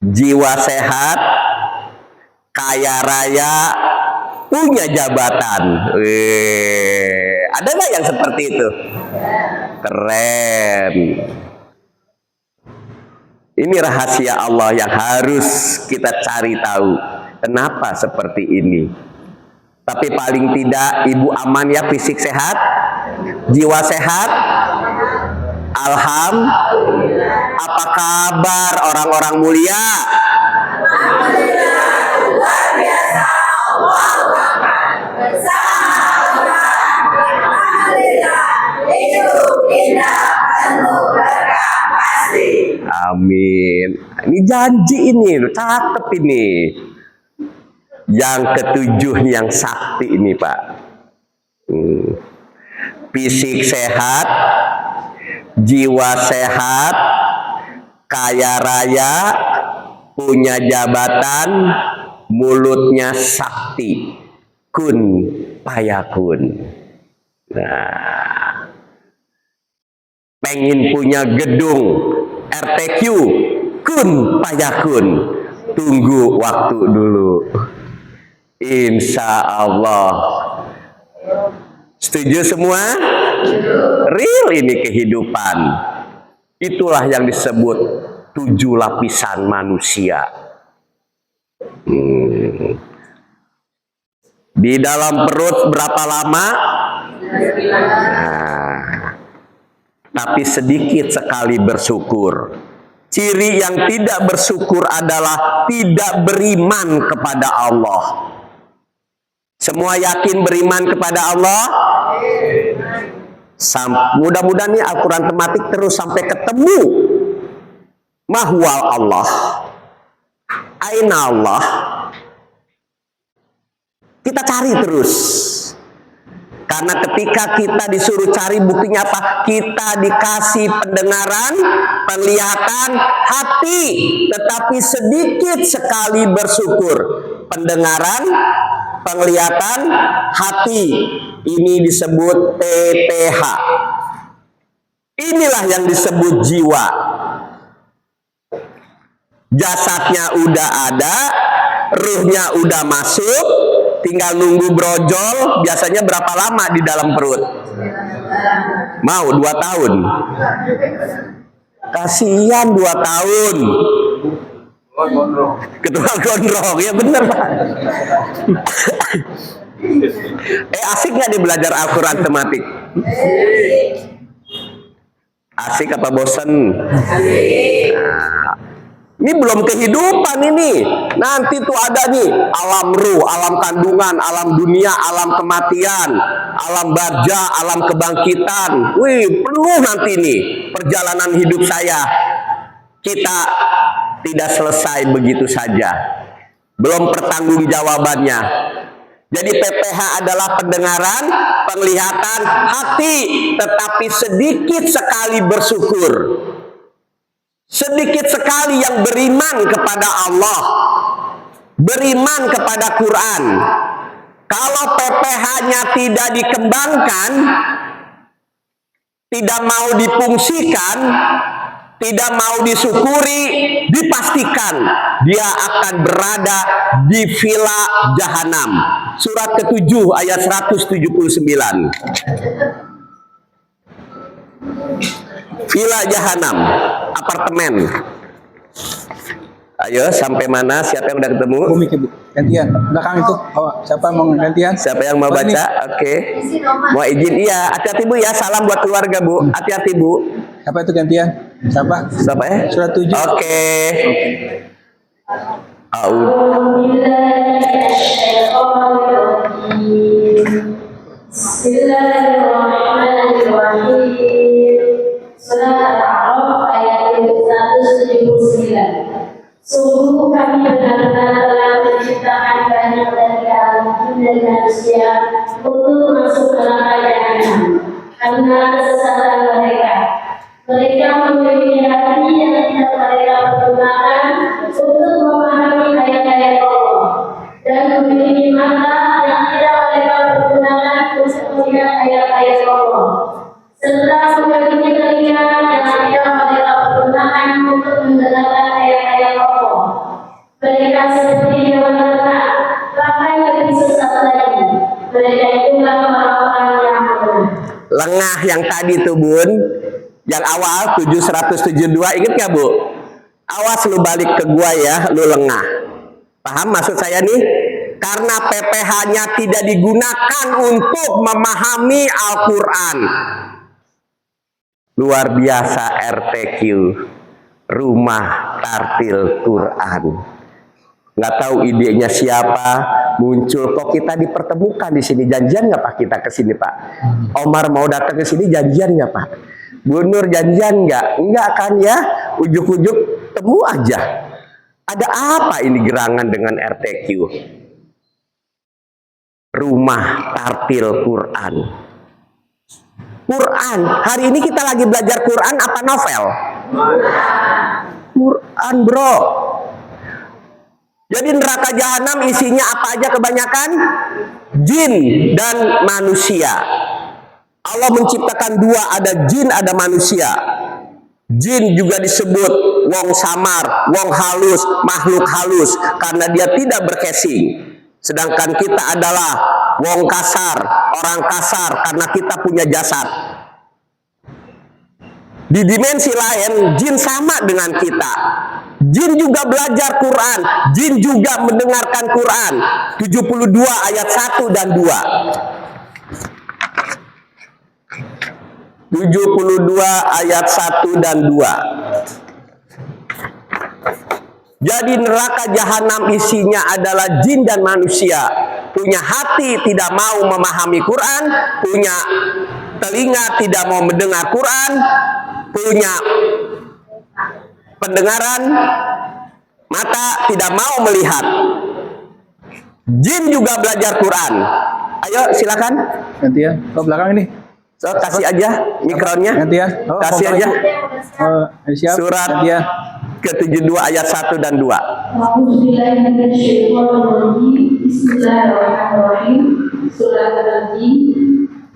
jiwa sehat, kaya raya, punya jabatan. Ada nggak yang seperti itu? Keren. Ini rahasia Allah yang harus kita cari tahu. Kenapa seperti ini? Tapi paling tidak ibu aman ya, fisik sehat, jiwa sehat. Alhamdulillah. Apa kabar orang-orang mulia? Alhamdulillah, luar biasa. Allahu Akbar. Alhamdulillah, hidup indah, penuh berkah pasti. Amin. Ini janji ini, cakep ini. Yang ketujuh yang sakti ini Pak. Fisik sehat, jiwa sehat, kaya raya, punya jabatan, mulutnya sakti. Kun payakun. Nah, pengen punya gedung RTQ, kun payakun. Tunggu waktu dulu. Insya Allah. Setuju semua? Real ini kehidupan. Itulah yang disebut 7 lapisan manusia. Di dalam perut berapa lama? Nah, tapi sedikit sekali bersyukur. Ciri yang tidak bersyukur adalah tidak beriman kepada Allah. Semua yakin beriman kepada Allah? Mudah-mudahan nih Al-Quran tematik terus sampai ketemu. Mahwal Allah, aina Allah. Kita cari terus. Karena ketika kita disuruh cari buktinya apa? Kita dikasih pendengaran, penglihatan, hati. Tetapi sedikit sekali bersyukur. Pendengaran, penglihatan, hati. Ini disebut PPH. Inilah yang disebut jiwa. Jasadnya udah ada, ruhnya udah masuk, tinggal nunggu brojol. Biasanya berapa lama di dalam perut? Mau 2 tahun? Kasihan 2 tahun. Ketua gondrong, ya bener Pak. Asik nggak dia belajar Al-Quran tematik? Asik apa bosen? Nah, ini belum kehidupan ini. Nanti tuh ada nih alam ruh, alam kandungan, alam dunia, alam kematian, alam barja, alam kebangkitan. Wih, penuh nanti nih perjalanan hidup saya. Kita tidak selesai begitu saja. Belum pertanggungjawabannya. Jadi PPH adalah pendengaran, penglihatan, hati. Tetapi sedikit sekali bersyukur. Sedikit sekali yang beriman kepada Allah, beriman kepada Quran. Kalau PPH-nya tidak dikembangkan, tidak mau difungsikan, tidak mau disyukuri, dipastikan dia akan berada di vila jahanam. Surat ke-7 ayat 179. Villa jahanam, apartemen. Ayo, sampai mana? Siapa yang udah ketemu? Bu Miki, Bu. Gantian. Belakang itu. Oh, siapa mau gantian? Siapa yang mau baca? Oke. Mau izin? Iya. Hati-hati Bu ya. Salam buat keluarga Bu. Hati-hati Bu. Siapa itu gantian? Siapa? Siapa ya? Surat 7. Oke. Bismillahirrahmanirrahim. Surat Al-A'raf ayat 179. Sungguh kami benar-benar telah menciptakan banyak dari alam jin dan manusia untuk masuk ke neraka jahanam karena kesesatan mereka. Mereka memiliki hati yang tidak mereka pergunakan untuk memahami ayat-ayat Allah dan memiliki mata yang tidak mereka pergunakan untuk melihat ayat-ayat Allah, serta memiliki telinga yang tidak mereka pergunakan untuk mendengarkan ayat-ayat Allah. Mereka seperti hewan ternak, bahkan lebih sesat lagi. Mereka itulah orang-orang yang benar. Lengah yang tadi tuh Bun, yang awal 7172, inget gak Bu? Awas lu balik ke gua ya, lu lengah. Paham maksud saya nih? Karena PPH-nya tidak digunakan untuk memahami Al-Quran. Luar biasa RTQ, Rumah Tartil Quran. Nggak tahu idenya siapa, muncul kok kita dipertemukan di sini. Janjian nggak Pak kita ke sini Pak? Omar mau datang ke sini janjian nggak Pak? Bu Nur janjian nggak? Nggak kan ya? Ujuk-ujuk temu aja. Ada apa ini gerangan dengan RTQ? Rumah Tartil Quran. Quran. Hari ini kita lagi belajar Quran apa novel? Quran bro. Jadi neraka jahanam isinya apa aja kebanyakan? Jin dan manusia. Allah menciptakan dua, ada jin ada manusia. Jin juga disebut wong samar, wong halus, makhluk halus karena dia tidak berkesing. Sedangkan kita adalah wong kasar, orang kasar karena kita punya jasad. Di dimensi lain, jin sama dengan kita. Jin juga belajar Quran, jin juga mendengarkan Quran. 72 ayat 1 dan 2. 72 ayat 1 dan 2. Jadi neraka jahanam isinya adalah jin dan manusia. Punya hati tidak mau memahami Quran, punya telinga tidak mau mendengar Quran, punya pendengaran, mata tidak mau melihat. Jin juga belajar Quran. Ayo silakan. Nanti ya, ke belakang ini. So, kasih aja mikronya. Nanti ya. Oh, kasih aja. Siap. Surat Nanti ya. ke-72 ayat 1 dan 2. Bismillahirrahmanirrahim. Surat Al-Jin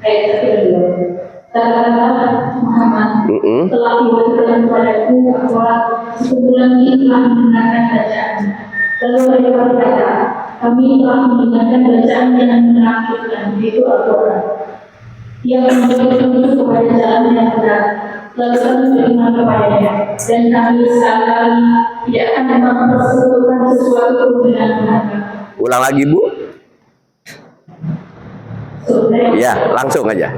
ayat 1. Katakanlah Muhammad, telah diwahyukan kepadaku bahwa sekumpulan ini telah mendengarkan bacaan. Lalu mereka berkata, kami telah mendengarkan bacaan yang menakjubkan, yaitu Al-Quran, yang memberi petunjuk kepada jalan yang benar. Lalu kami beriman kepadanya, dan kami sekali tidak akan mempersekutukan sesuatu dengan mereka. Ulang lagi Bu. Ya, langsung aja.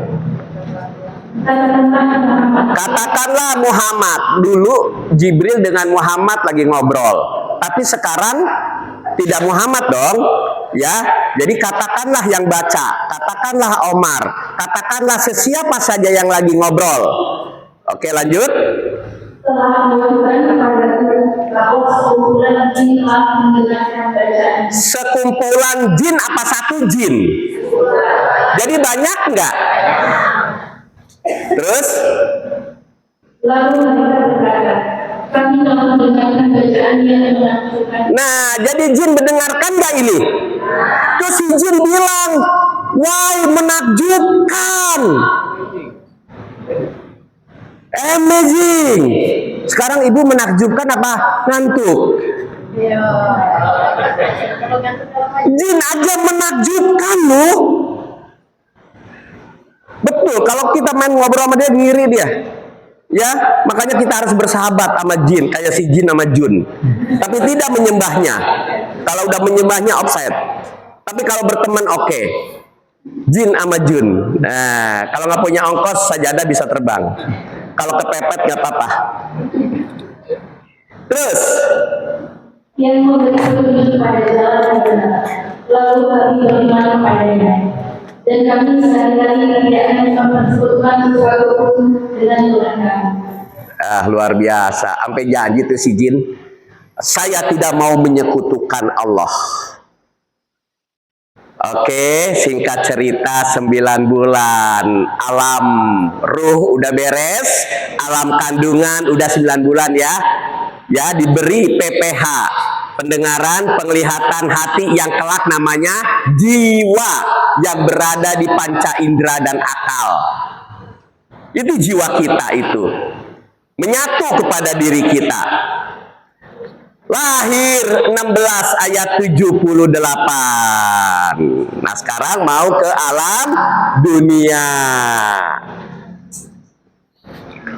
Katakanlah Muhammad. Dulu Jibril dengan Muhammad lagi ngobrol. Tapi sekarang tidak Muhammad dong. Ya, jadi katakanlah yang baca. Katakanlah Omar. Katakanlah sesiapa saja yang lagi ngobrol. Oke, lanjut. Telah diwahyukan kepadaku bahwa sekumpulan jin telah mendengarkan bacaan. Sekumpulan jin apa satu jin? Jadi banyak enggak? Terus? Lalu mereka berkata, kami telah mendengarkan bacaan yang menakjubkan. Nah, jadi jin mendengarkan enggak ini? Terus si jin bilang, wah menakjubkan. Amazing. Sekarang ibu menakjubkan apa? Ngantuk. Jin aja menakjubkan loh. Betul, kalau kita main ngobrol sama dia ngiri dia. Ya, makanya kita harus bersahabat sama jin, kayak si jin sama Jun. Tapi tidak menyembahnya. Kalau udah menyembahnya offside. Tapi kalau berteman oke. Jin sama Jun. Nah, kalau nggak punya ongkos sajadah bisa terbang. Kalau kepepet nggak apa-apa. Terus Yang memberi petunjuk pada jalan yang benar. Lalu kami beriman kepadanya. Dan kami sekali-kali tidak akan mempersekutukan sesuatu pun dengan Tuhan kami. luar biasa. Sampai janji tuh si jin, saya tidak mau menyekutukan Allah. Oke, singkat cerita 9 bulan. Alam ruh udah beres, alam kandungan udah 9 bulan ya. Ya, diberi PPH, pendengaran, penglihatan, hati yang kelak namanya jiwa yang berada di panca indera dan akal. Itu jiwa kita itu. Menyatu kepada diri kita. Lahir 16 ayat 78. Nah, sekarang mau ke alam dunia.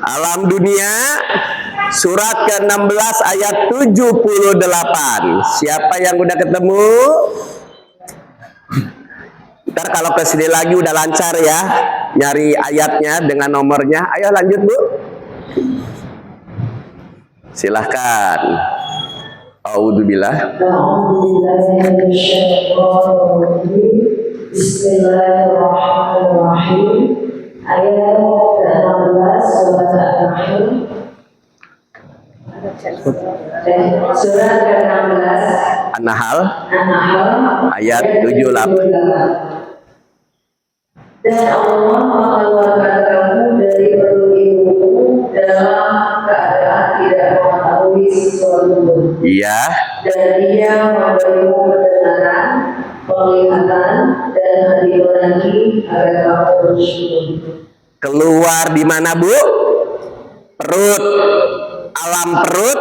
Alam dunia Surat ke-16 ayat 78. Siapa yang udah ketemu? Ntar kalau ke sini lagi udah lancar ya, nyari ayatnya dengan nomornya. Ayo lanjut Bu. Silahkan. A'udzubillah. Bismillahirrahmanirrahim. Ayat ke-16 surat Al-Nahl. Surat ke-16 An-Nahl An-Nahl ayat 78. Dan Allah mengeluarkan kamu dari perut ibumu dalam keadaan tidak mengetahui sesuatu pun. Iya. Dan Dia memberimu pendengaran, penglihatan, dan hati nurani agar kamu bersyukur. Keluar di mana Bu? Perut. Alam perut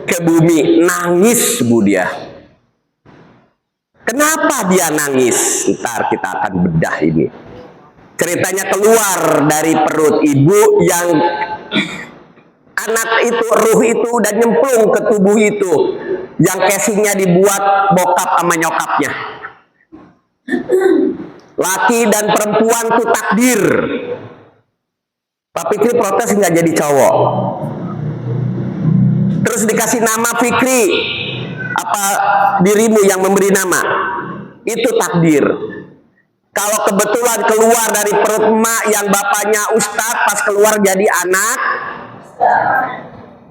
ke bumi, nangis Bu dia. Kenapa dia nangis? Ntar kita akan bedah ini. Ceritanya keluar dari perut ibu yang anak itu, ruh itu udah nyemplung ke tubuh itu, yang casingnya dibuat bokap sama nyokapnya. Laki dan perempuan itu takdir. Pak Fikri protes nggak jadi cowok. Terus dikasih nama Fikri. Apa dirimu yang memberi nama? Itu takdir. Kalau kebetulan keluar dari perut emak yang bapaknya ustadz, pas keluar jadi anak.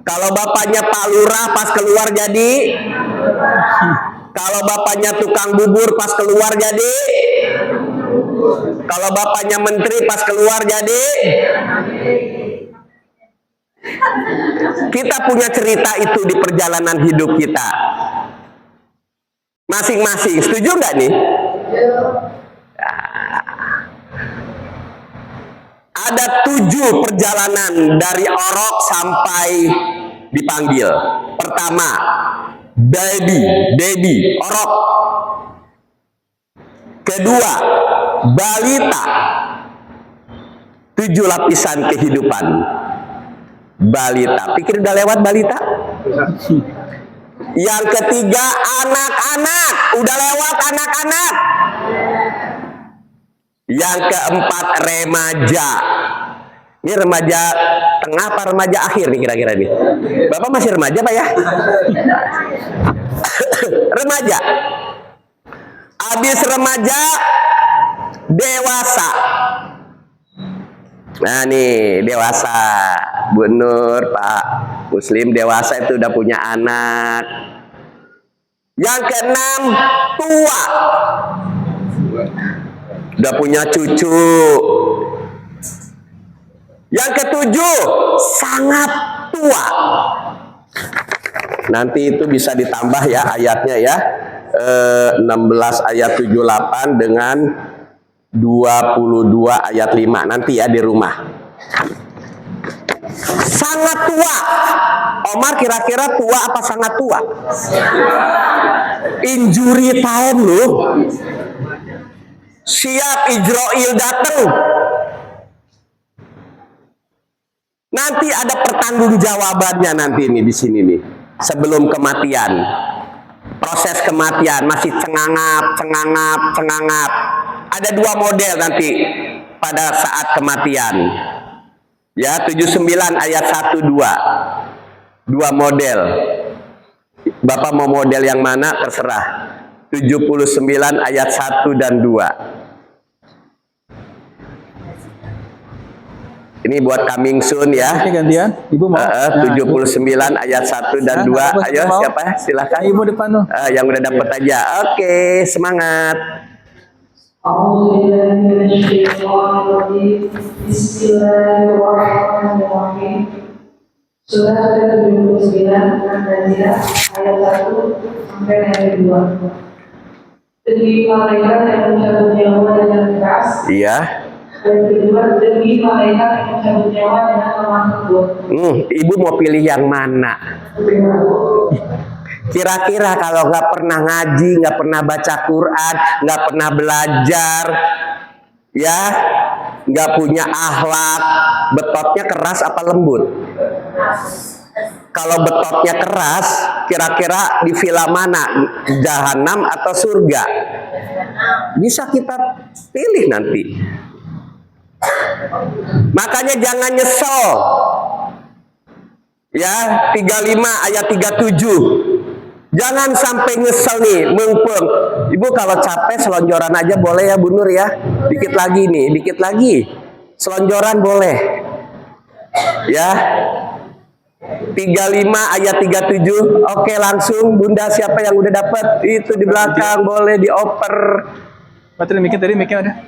Kalau bapaknya Pak Lurah, pas keluar jadi. Kalau bapaknya tukang bubur, pas keluar jadi. Kalau bapaknya menteri, pas keluar jadi. Kita punya cerita itu di perjalanan hidup kita masing-masing. Setuju nggak nih? Ada 7 perjalanan dari orok sampai dipanggil. Pertama, Dedi, orok. Kedua, balita. 7 lapisan kehidupan. Balita. Pikir udah lewat balita? Yang ketiga, anak-anak. Udah lewat anak-anak. Yang keempat, remaja. Ini remaja tengah apa remaja akhir nih kira-kira nih? Bapak masih remaja Pak ya? Remaja. Habis remaja, dewasa. Nah nih, dewasa. Bu Nur, Pak Muslim, dewasa itu udah punya anak. Yang keenam, tua. Udah punya cucu. Yang ketujuh, sangat tua. Nanti itu bisa ditambah ya ayatnya ya. 16 ayat 78 dengan 22 ayat 5 nanti ya di rumah. Sangat tua. Omar kira-kira tua apa sangat tua? Injury time loh. Siap Ijroil datang. Nanti ada pertanggungjawabannya nanti ini di sini nih. Sebelum kematian. Proses kematian masih cengangap. Ada 2 model nanti pada saat kematian. Ya, 79 ayat 1 2. 2 model. Bapak mau model yang mana terserah. 79 ayat 1 dan 2. Ini buat coming soon ya. Oke, gantian. Ibu mau? 79 ayat 1 dan 2. Ayo siapa? Silakan. Ibu depan loh. Yang udah dapat aja. Oke, semangat. Bismillahirrahmanirrahim. Surat ke-79 An-Najiyah ayat 1 sampai ayat 2. Demi malaikat yang mencabut nyawa dengan keras. Iya. Dan kedua, demi malaikat yang mencabut nyawa dengan lemah lembut. Ibu mau pilih yang mana? Kira-kira kalau nggak pernah ngaji, nggak pernah baca Quran, nggak pernah belajar, ya nggak punya akhlak, betotnya keras apa lembut? Kalau betotnya keras, kira-kira di villa mana? Jahanam atau surga? Bisa kita pilih nanti. Makanya jangan nyesel. Ya, 35 ayat 37. Jangan sampai nyesel nih, mengpeng. Ibu kalau capek selonjoran aja boleh ya Bu Nur ya. Dikit lagi nih, dikit lagi. Selonjoran boleh. Ya. 35 ayat 37. Oke, langsung Bunda siapa yang udah dapat? Itu di belakang boleh dioper. Baterai mic tadi mic ada.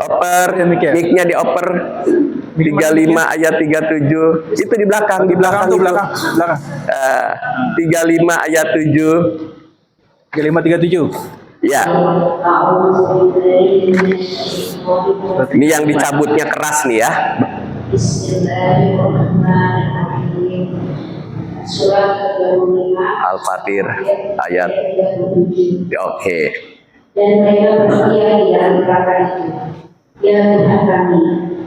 Oper, mic-nya dioper. 35 ayat 37. Itu di belakang, di belakang Tuh, itu. belakang. 35 ayat 7. 3537. Ya. Ini yang dicabutnya keras nih ya. Bismillahirrahmanirrahim. Surat ke-25 Al-Fatir ayat. Oke. Dan mereka bersedia di dalam neraka itu. Ya Tuhan kami,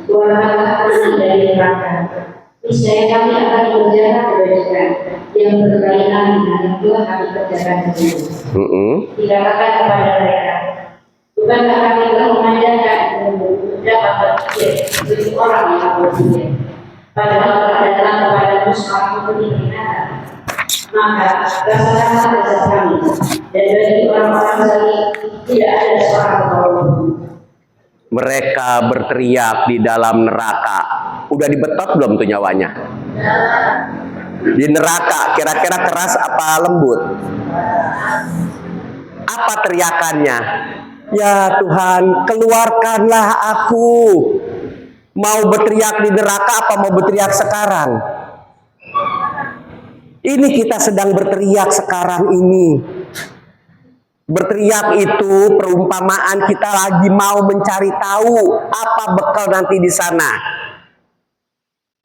keluarkanlah kami dari neraka. Niscaya kami akan mengerjakan kebajikan yang berkaitan dengan yang telah kami kerjakan dulu. Dikatakan kepada mereka, bukankah kami telah memanjangkan umurmu dapat berpikir seperti orang yang berpikir, padahal telah datang kepadamu seorang pembinaan. Maka rasakanlah dasar kami, dan bagi orang-orang zalim tidak ada seorang pun. Mereka berteriak di dalam neraka. Udah dibetot belum tuh nyawanya? Di neraka kira-kira keras apa lembut? Apa teriakannya? Ya Tuhan, keluarkanlah aku. Mau berteriak di neraka apa mau berteriak sekarang? Ini kita sedang berteriak sekarang ini. Berteriak itu perumpamaan kita lagi mau mencari tahu apa bekal nanti di sana.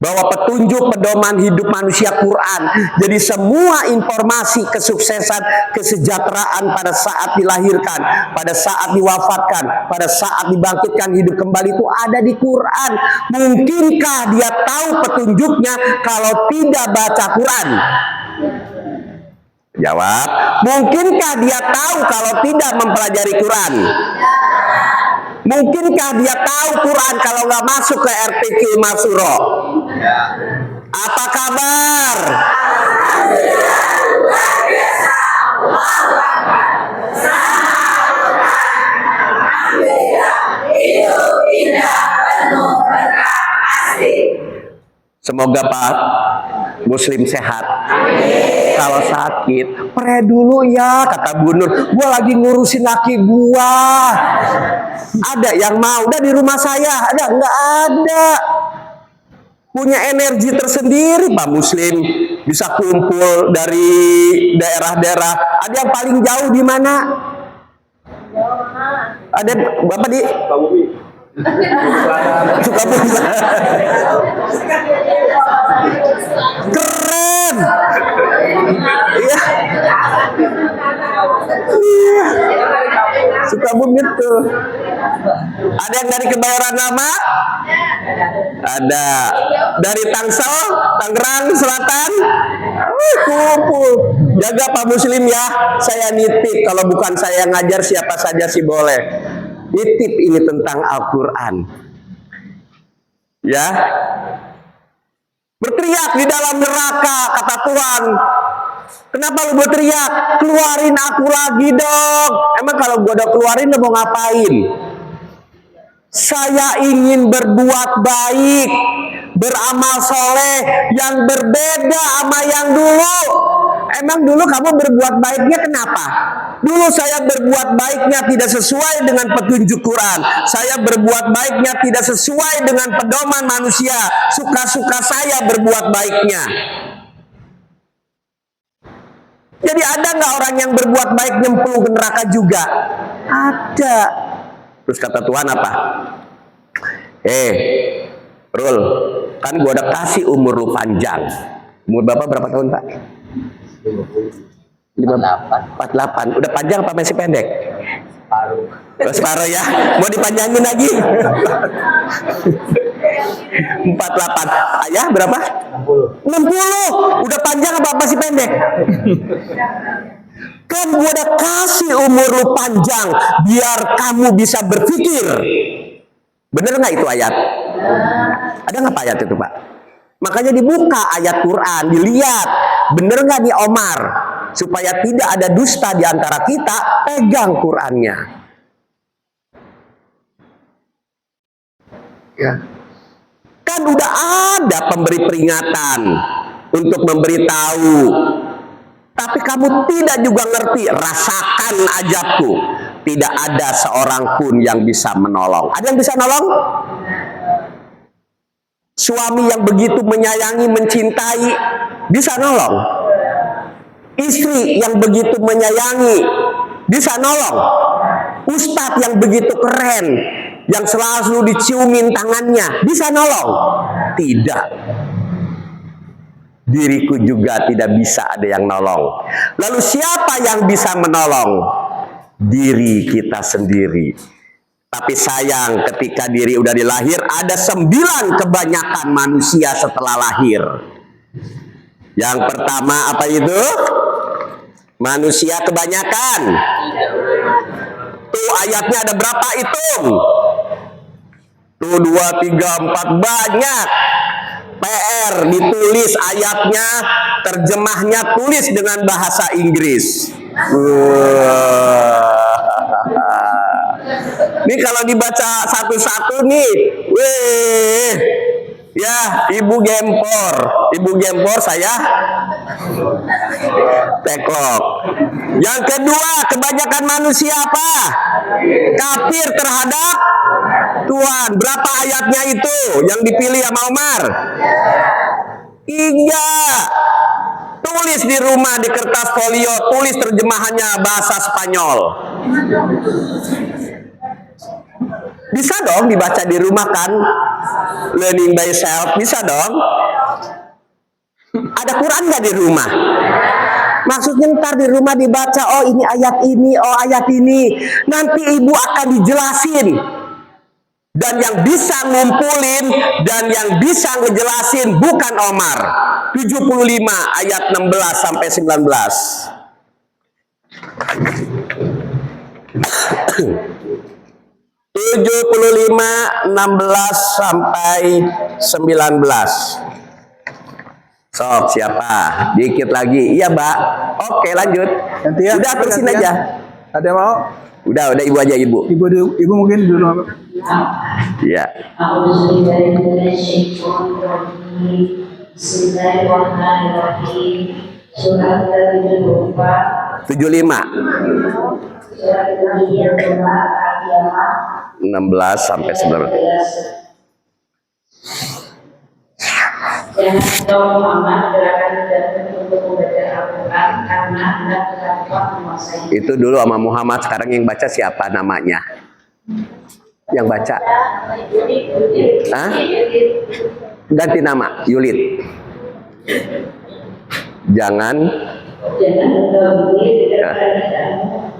Bahwa petunjuk pedoman hidup manusia Quran. Jadi semua informasi kesuksesan, kesejahteraan pada saat dilahirkan, pada saat diwafatkan, pada saat dibangkitkan hidup kembali itu ada di Quran. Mungkinkah dia tahu petunjuknya kalau tidak baca Quran? Jawab, mungkinkah dia tahu kalau tidak mempelajari Quran? Mungkinkah dia tahu Quran kalau nggak masuk ke RPQ Masuro? Apa kabar? Semoga Pak Muslim sehat. Kalau sakit, pre dulu ya, kata Bu Nur. Gua lagi ngurusin laki gua. Ada yang mau? Udah di rumah saya. Ada? Nggak ada. Punya energi tersendiri Pak Muslim. Bisa kumpul dari daerah-daerah. Ada yang paling jauh di mana? Ada Bapak di? Sukabumi. Keren. Iya. Sukabumi itu. Ada yang dari Kebayoran Lama? Ada. Dari Tangsel, Tangerang Selatan? Kumpul. Jaga Pak Muslim ya. Saya nitip. Kalau bukan saya ngajar siapa saja sih boleh. Nitip ini tentang Al-Quran. Ya. Berteriak di dalam neraka, kata Tuhan. Kenapa lu berteriak? Keluarin aku lagi dong. Emang kalau gua udah keluarin lu mau ngapain? Saya ingin berbuat baik, beramal soleh yang berbeda sama yang dulu. Emang dulu kamu berbuat baiknya kenapa? Dulu saya berbuat baiknya tidak sesuai dengan petunjuk Quran. Saya berbuat baiknya tidak sesuai dengan pedoman manusia. Suka-suka saya berbuat baiknya. Jadi ada nggak orang yang berbuat baik nyemplung ke neraka juga? Ada. Terus kata Tuhan apa? Rul, kan gua udah kasih umur lu panjang. Umur Bapak berapa tahun Pak? 48. 48. Udah panjang apa masih pendek? Separuh ya. Mau dipanjangin lagi? 48. Ayah berapa? 60. Udah panjang apa masih pendek? Kan gua udah kasih umur lu panjang biar kamu bisa berpikir. Bener nggak itu ayat? Ada nggak Pak ayat itu Pak? Makanya dibuka ayat Quran, dilihat bener nggak nih Omar, supaya tidak ada dusta di antara kita. Pegang Qurannya. Ya. Kan udah ada pemberi peringatan untuk memberitahu, tapi kamu tidak juga ngerti. Rasakan ajabku, tidak ada seorang pun yang bisa menolong. Ada yang bisa nolong? Suami yang begitu menyayangi, mencintai, bisa nolong. Istri yang begitu menyayangi, bisa nolong. Ustadz yang begitu keren, yang selalu diciumin tangannya, bisa nolong? Tidak. Diriku juga tidak bisa ada yang nolong. Lalu siapa yang bisa menolong? Diri kita sendiri. Tapi sayang, ketika diri udah dilahir, ada 9 kebanyakan manusia setelah lahir. Yang pertama apa itu? Manusia kebanyakan. Tuh ayatnya ada berapa, hitung? Tuh 2, 3, 4, banyak. PR ditulis ayatnya, terjemahnya tulis dengan bahasa Inggris. Ini kalau dibaca satu-satu nih, weh, ya Ibu Gempor saya teklok. Yang kedua, kebanyakan manusia apa? Kafir terhadap Tuhan. Berapa ayatnya itu yang dipilih sama Umar? 3. Tulis di rumah di kertas folio, tulis terjemahannya bahasa Spanyol. Bisa dong dibaca di rumah kan? Learning by self, bisa dong. Ada Quran nggak di rumah? Maksudnya ntar di rumah dibaca, oh ini ayat ini, oh ayat ini. Nanti ibu akan dijelasin. Dan yang bisa ngumpulin dan yang bisa ngejelasin bukan Omar. 75 ayat 16 sampai 19. 75, 16 sampai 19. Sok siapa? Dikit lagi. Iya, Mbak. Oke, lanjut. Ganti ya. Udah terusin Ganti ya. aja. Ada yang mau? Udah ibu aja ibu. Ibu mungkin dulu apa? Iya. Bismillahirrahmanirrahim. Surat 74. 75. Surat yang kedua, 16 sampai 19. Jangan kau Muhammad gerakan untuk membaca Al-Quran karena Anda telah menguasai. Itu dulu sama Muhammad, sekarang yang baca siapa namanya? Yang baca? Hah? Ganti nama, Yulid. Jangan engkau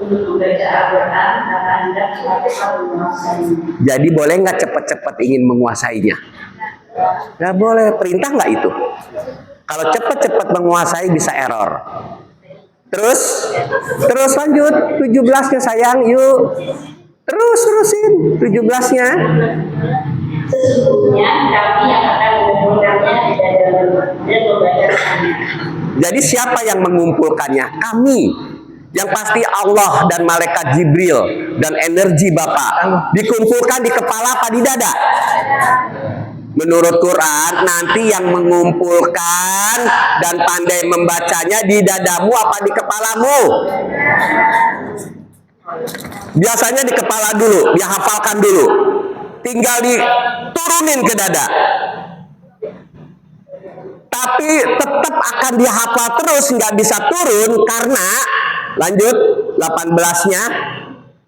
untuk membaca Al-Quran karena Anda telah menguasai. Jadi boleh nggak cepat-cepat ingin menguasainya? Nggak boleh, perintah nggak itu? Kalau cepat-cepat menguasai bisa error. Terus lanjut 17-nya sayang, yuk. Terusin 17-nya. Sesungguhnya kami yang akan mengumpulkannya di dalam dan membacakannya. Jadi siapa yang mengumpulkannya? Kami. Yang pasti Allah dan malaikat Jibril dan energi Bapak dikumpulkan di kepala apa di dada? Menurut Quran, nanti yang mengumpulkan dan pandai membacanya di dadamu apa di kepalamu? Biasanya di kepala dulu, dihafalkan dulu. Tinggal diturunin ke dada. Tapi tetap akan dihafal terus, nggak bisa turun karena, lanjut 18-nya.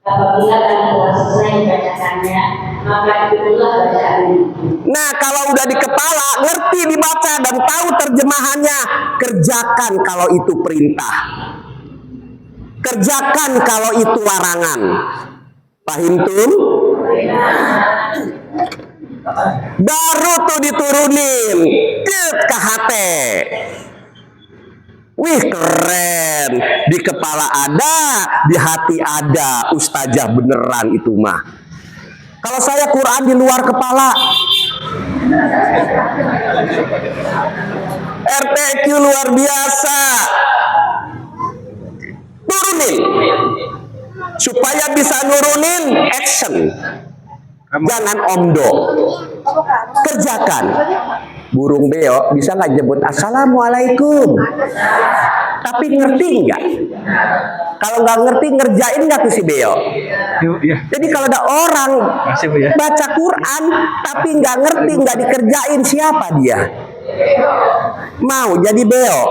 Apabila kami telah selesai membacakannya, maka itulah bacaan itu. Nah, kalau udah di kepala, ngerti dibaca dan tahu terjemahannya, kerjakan kalau itu perintah. Kerjakan kalau itu larangan. Fahimtum? Baru tuh diturunin ke hati. Wih, keren. Di kepala ada, di hati ada. Ustazah beneran itu mah. Kalau saya Quran di luar kepala, RTQ luar biasa. Turunin. Supaya bisa nurunin action. Jangan omdo. Kerjakan. Burung beo bisa nggak jemput assalamualaikum, tapi ngerti nggak? Kalau nggak ngerti ngerjain nggak tuh si beo? Ya. Jadi kalau ada orang Masih, Bu, ya. baca Quran tapi nggak ngerti, nggak dikerjain, siapa dia? Mau jadi beo?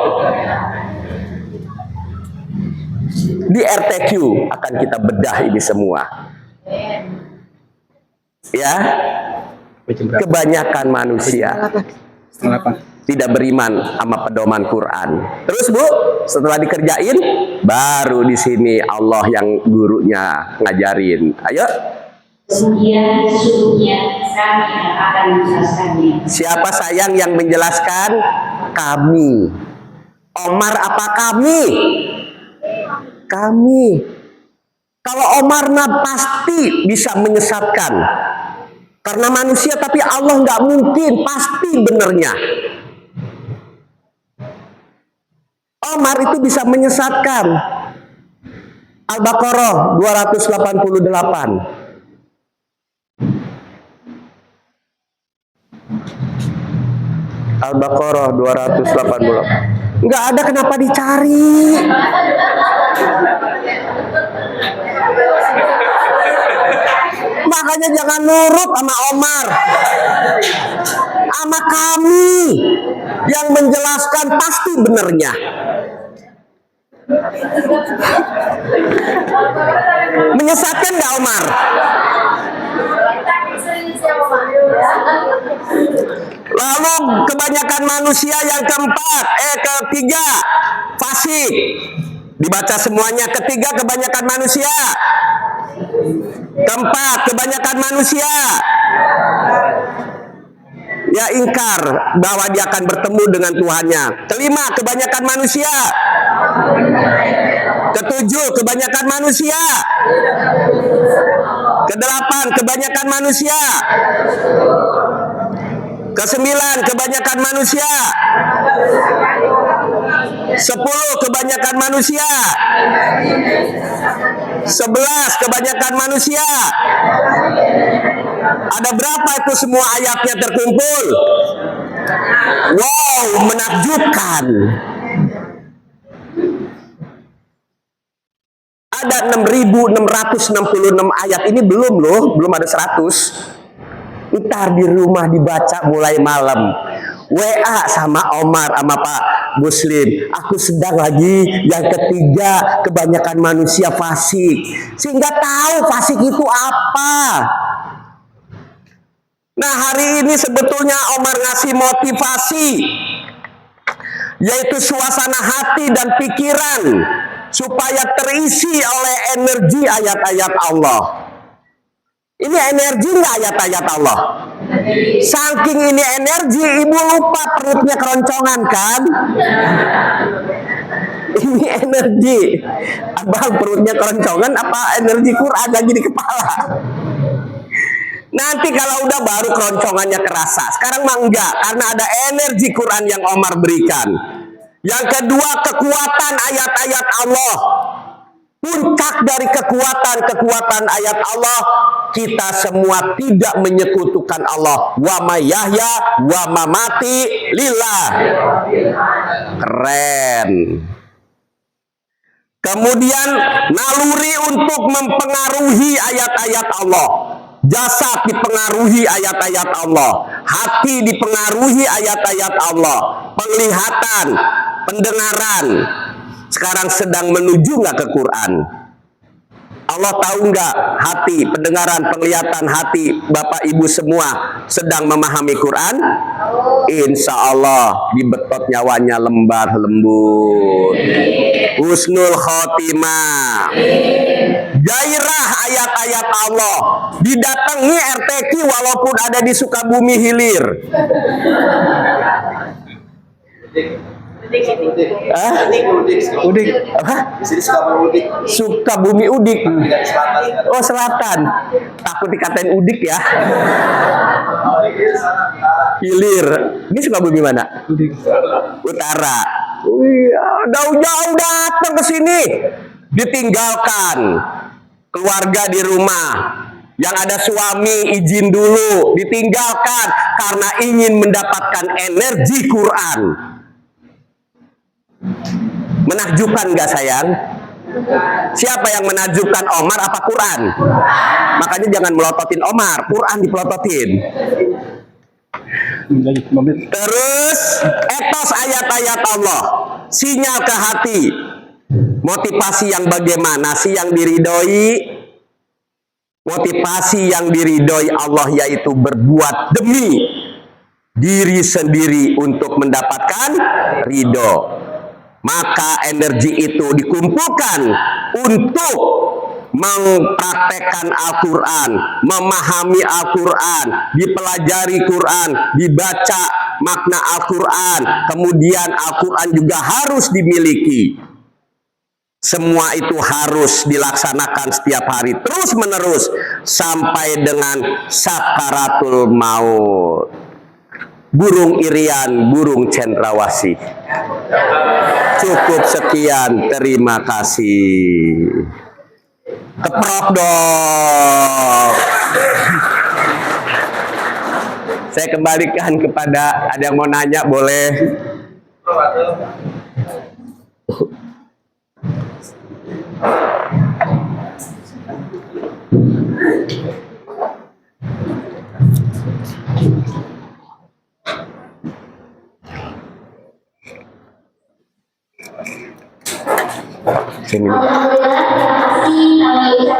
Di RTQ akan kita bedah ini semua. Ya, kebanyakan manusia tidak beriman sama pedoman Quran. Terus Bu, setelah dikerjain, baru di sini Allah yang gurunya ngajarin. Ayo. Kemudian sesungguhnya kami akan menjelaskannya. Siapa sayang yang menjelaskan? Kami. Omar apa kami? Kami. Kalau Omar mah pasti bisa menyesatkan. Karena manusia, tapi Allah nggak mungkin, pasti benernya. Omar itu bisa menyesatkan. Al-Baqarah 288. Al-Baqarah 288. Nggak ada, kenapa dicari? Makanya jangan nurut sama Omar, sama kami yang menjelaskan pasti benernya. Menyesatkan nggak Omar? Lalu kebanyakan manusia yang ketiga fasik. Dibaca semuanya. Ketiga, kebanyakan manusia. Keempat, kebanyakan manusia ya ingkar bahwa dia akan bertemu dengan Tuhannya. Kelima, kebanyakan manusia. Ketujuh, kebanyakan manusia. Kedelapan, kebanyakan manusia. Kesembilan, kebanyakan manusia. 10, kebanyakan manusia. 11, kebanyakan manusia. Ada berapa itu semua ayatnya terkumpul? Wow, menakjubkan. Ada 6.666 ayat. Ini belum loh, belum ada 100. Ntar di rumah dibaca mulai malam. WA sama Omar sama Pak Muslim, aku sedang lagi yang ketiga, kebanyakan manusia fasik, sehingga tahu fasik itu apa. Nah, hari ini sebetulnya Omar ngasih motivasi, yaitu suasana hati dan pikiran supaya terisi oleh energi ayat-ayat Allah. Ini energi nggak ayat-ayat Allah? Saking ini energi, ibu lupa perutnya keroncongan kan? Ini energi. Abang perutnya keroncongan apa energi Quran lagi di kepala? Nanti kalau udah baru keroncongannya kerasa. Sekarang mah enggak, karena ada energi Quran yang Omar berikan. Yang kedua, kekuatan ayat-ayat Allah. Puncak dari kekuatan ayat Allah, kita semua tidak menyekutukan Allah. Wa ma yahya wa ma mati lillah. Keren. Kemudian naluri untuk mempengaruhi ayat-ayat Allah. Jasad dipengaruhi ayat-ayat Allah. Hati dipengaruhi ayat-ayat Allah. Penglihatan, pendengaran. Sekarang sedang menuju nggak ke Quran? Allah tahu nggak hati, pendengaran, penglihatan hati Bapak Ibu semua sedang memahami Quran? Insya Allah dibetot nyawanya lembar lembut. Husnul khotimah. Gairah ayat-ayat Allah. Didatangi RTQ walaupun ada di Sukabumi Hilir. Udik. Apa? Sukabumi Udik. Oh, selatan. Takut dikatain Udik ya. Hilir. Ini Sukabumi mana? Udik. Utara. Wih, jauh-jauh datang ke sini. Ditinggalkan keluarga di rumah. Yang ada suami izin dulu, ditinggalkan karena ingin mendapatkan energi Quran. Menakjubkan nggak sayang? Siapa yang menakjubkan Omar apa Quran? Makanya jangan melototin Omar, Quran dipelototin. Terus etos ayat-ayat Allah, sinyal ke hati, motivasi yang bagaimana sih yang diridhoi? Motivasi yang diridhoi Allah yaitu berbuat demi diri sendiri untuk mendapatkan ridho. Maka energi itu dikumpulkan untuk mempraktekkan Al-Quran, memahami Al-Quran, dipelajari Quran, dibaca makna Al-Quran, kemudian Al-Quran juga harus dimiliki. Semua itu harus dilaksanakan setiap hari terus menerus sampai dengan sakaratul maut. Burung irian, burung cendrawasih. Cukup sekian, terima kasih. Keprok dong. Saya kembalikan kepada, ada yang mau nanya boleh. Sini.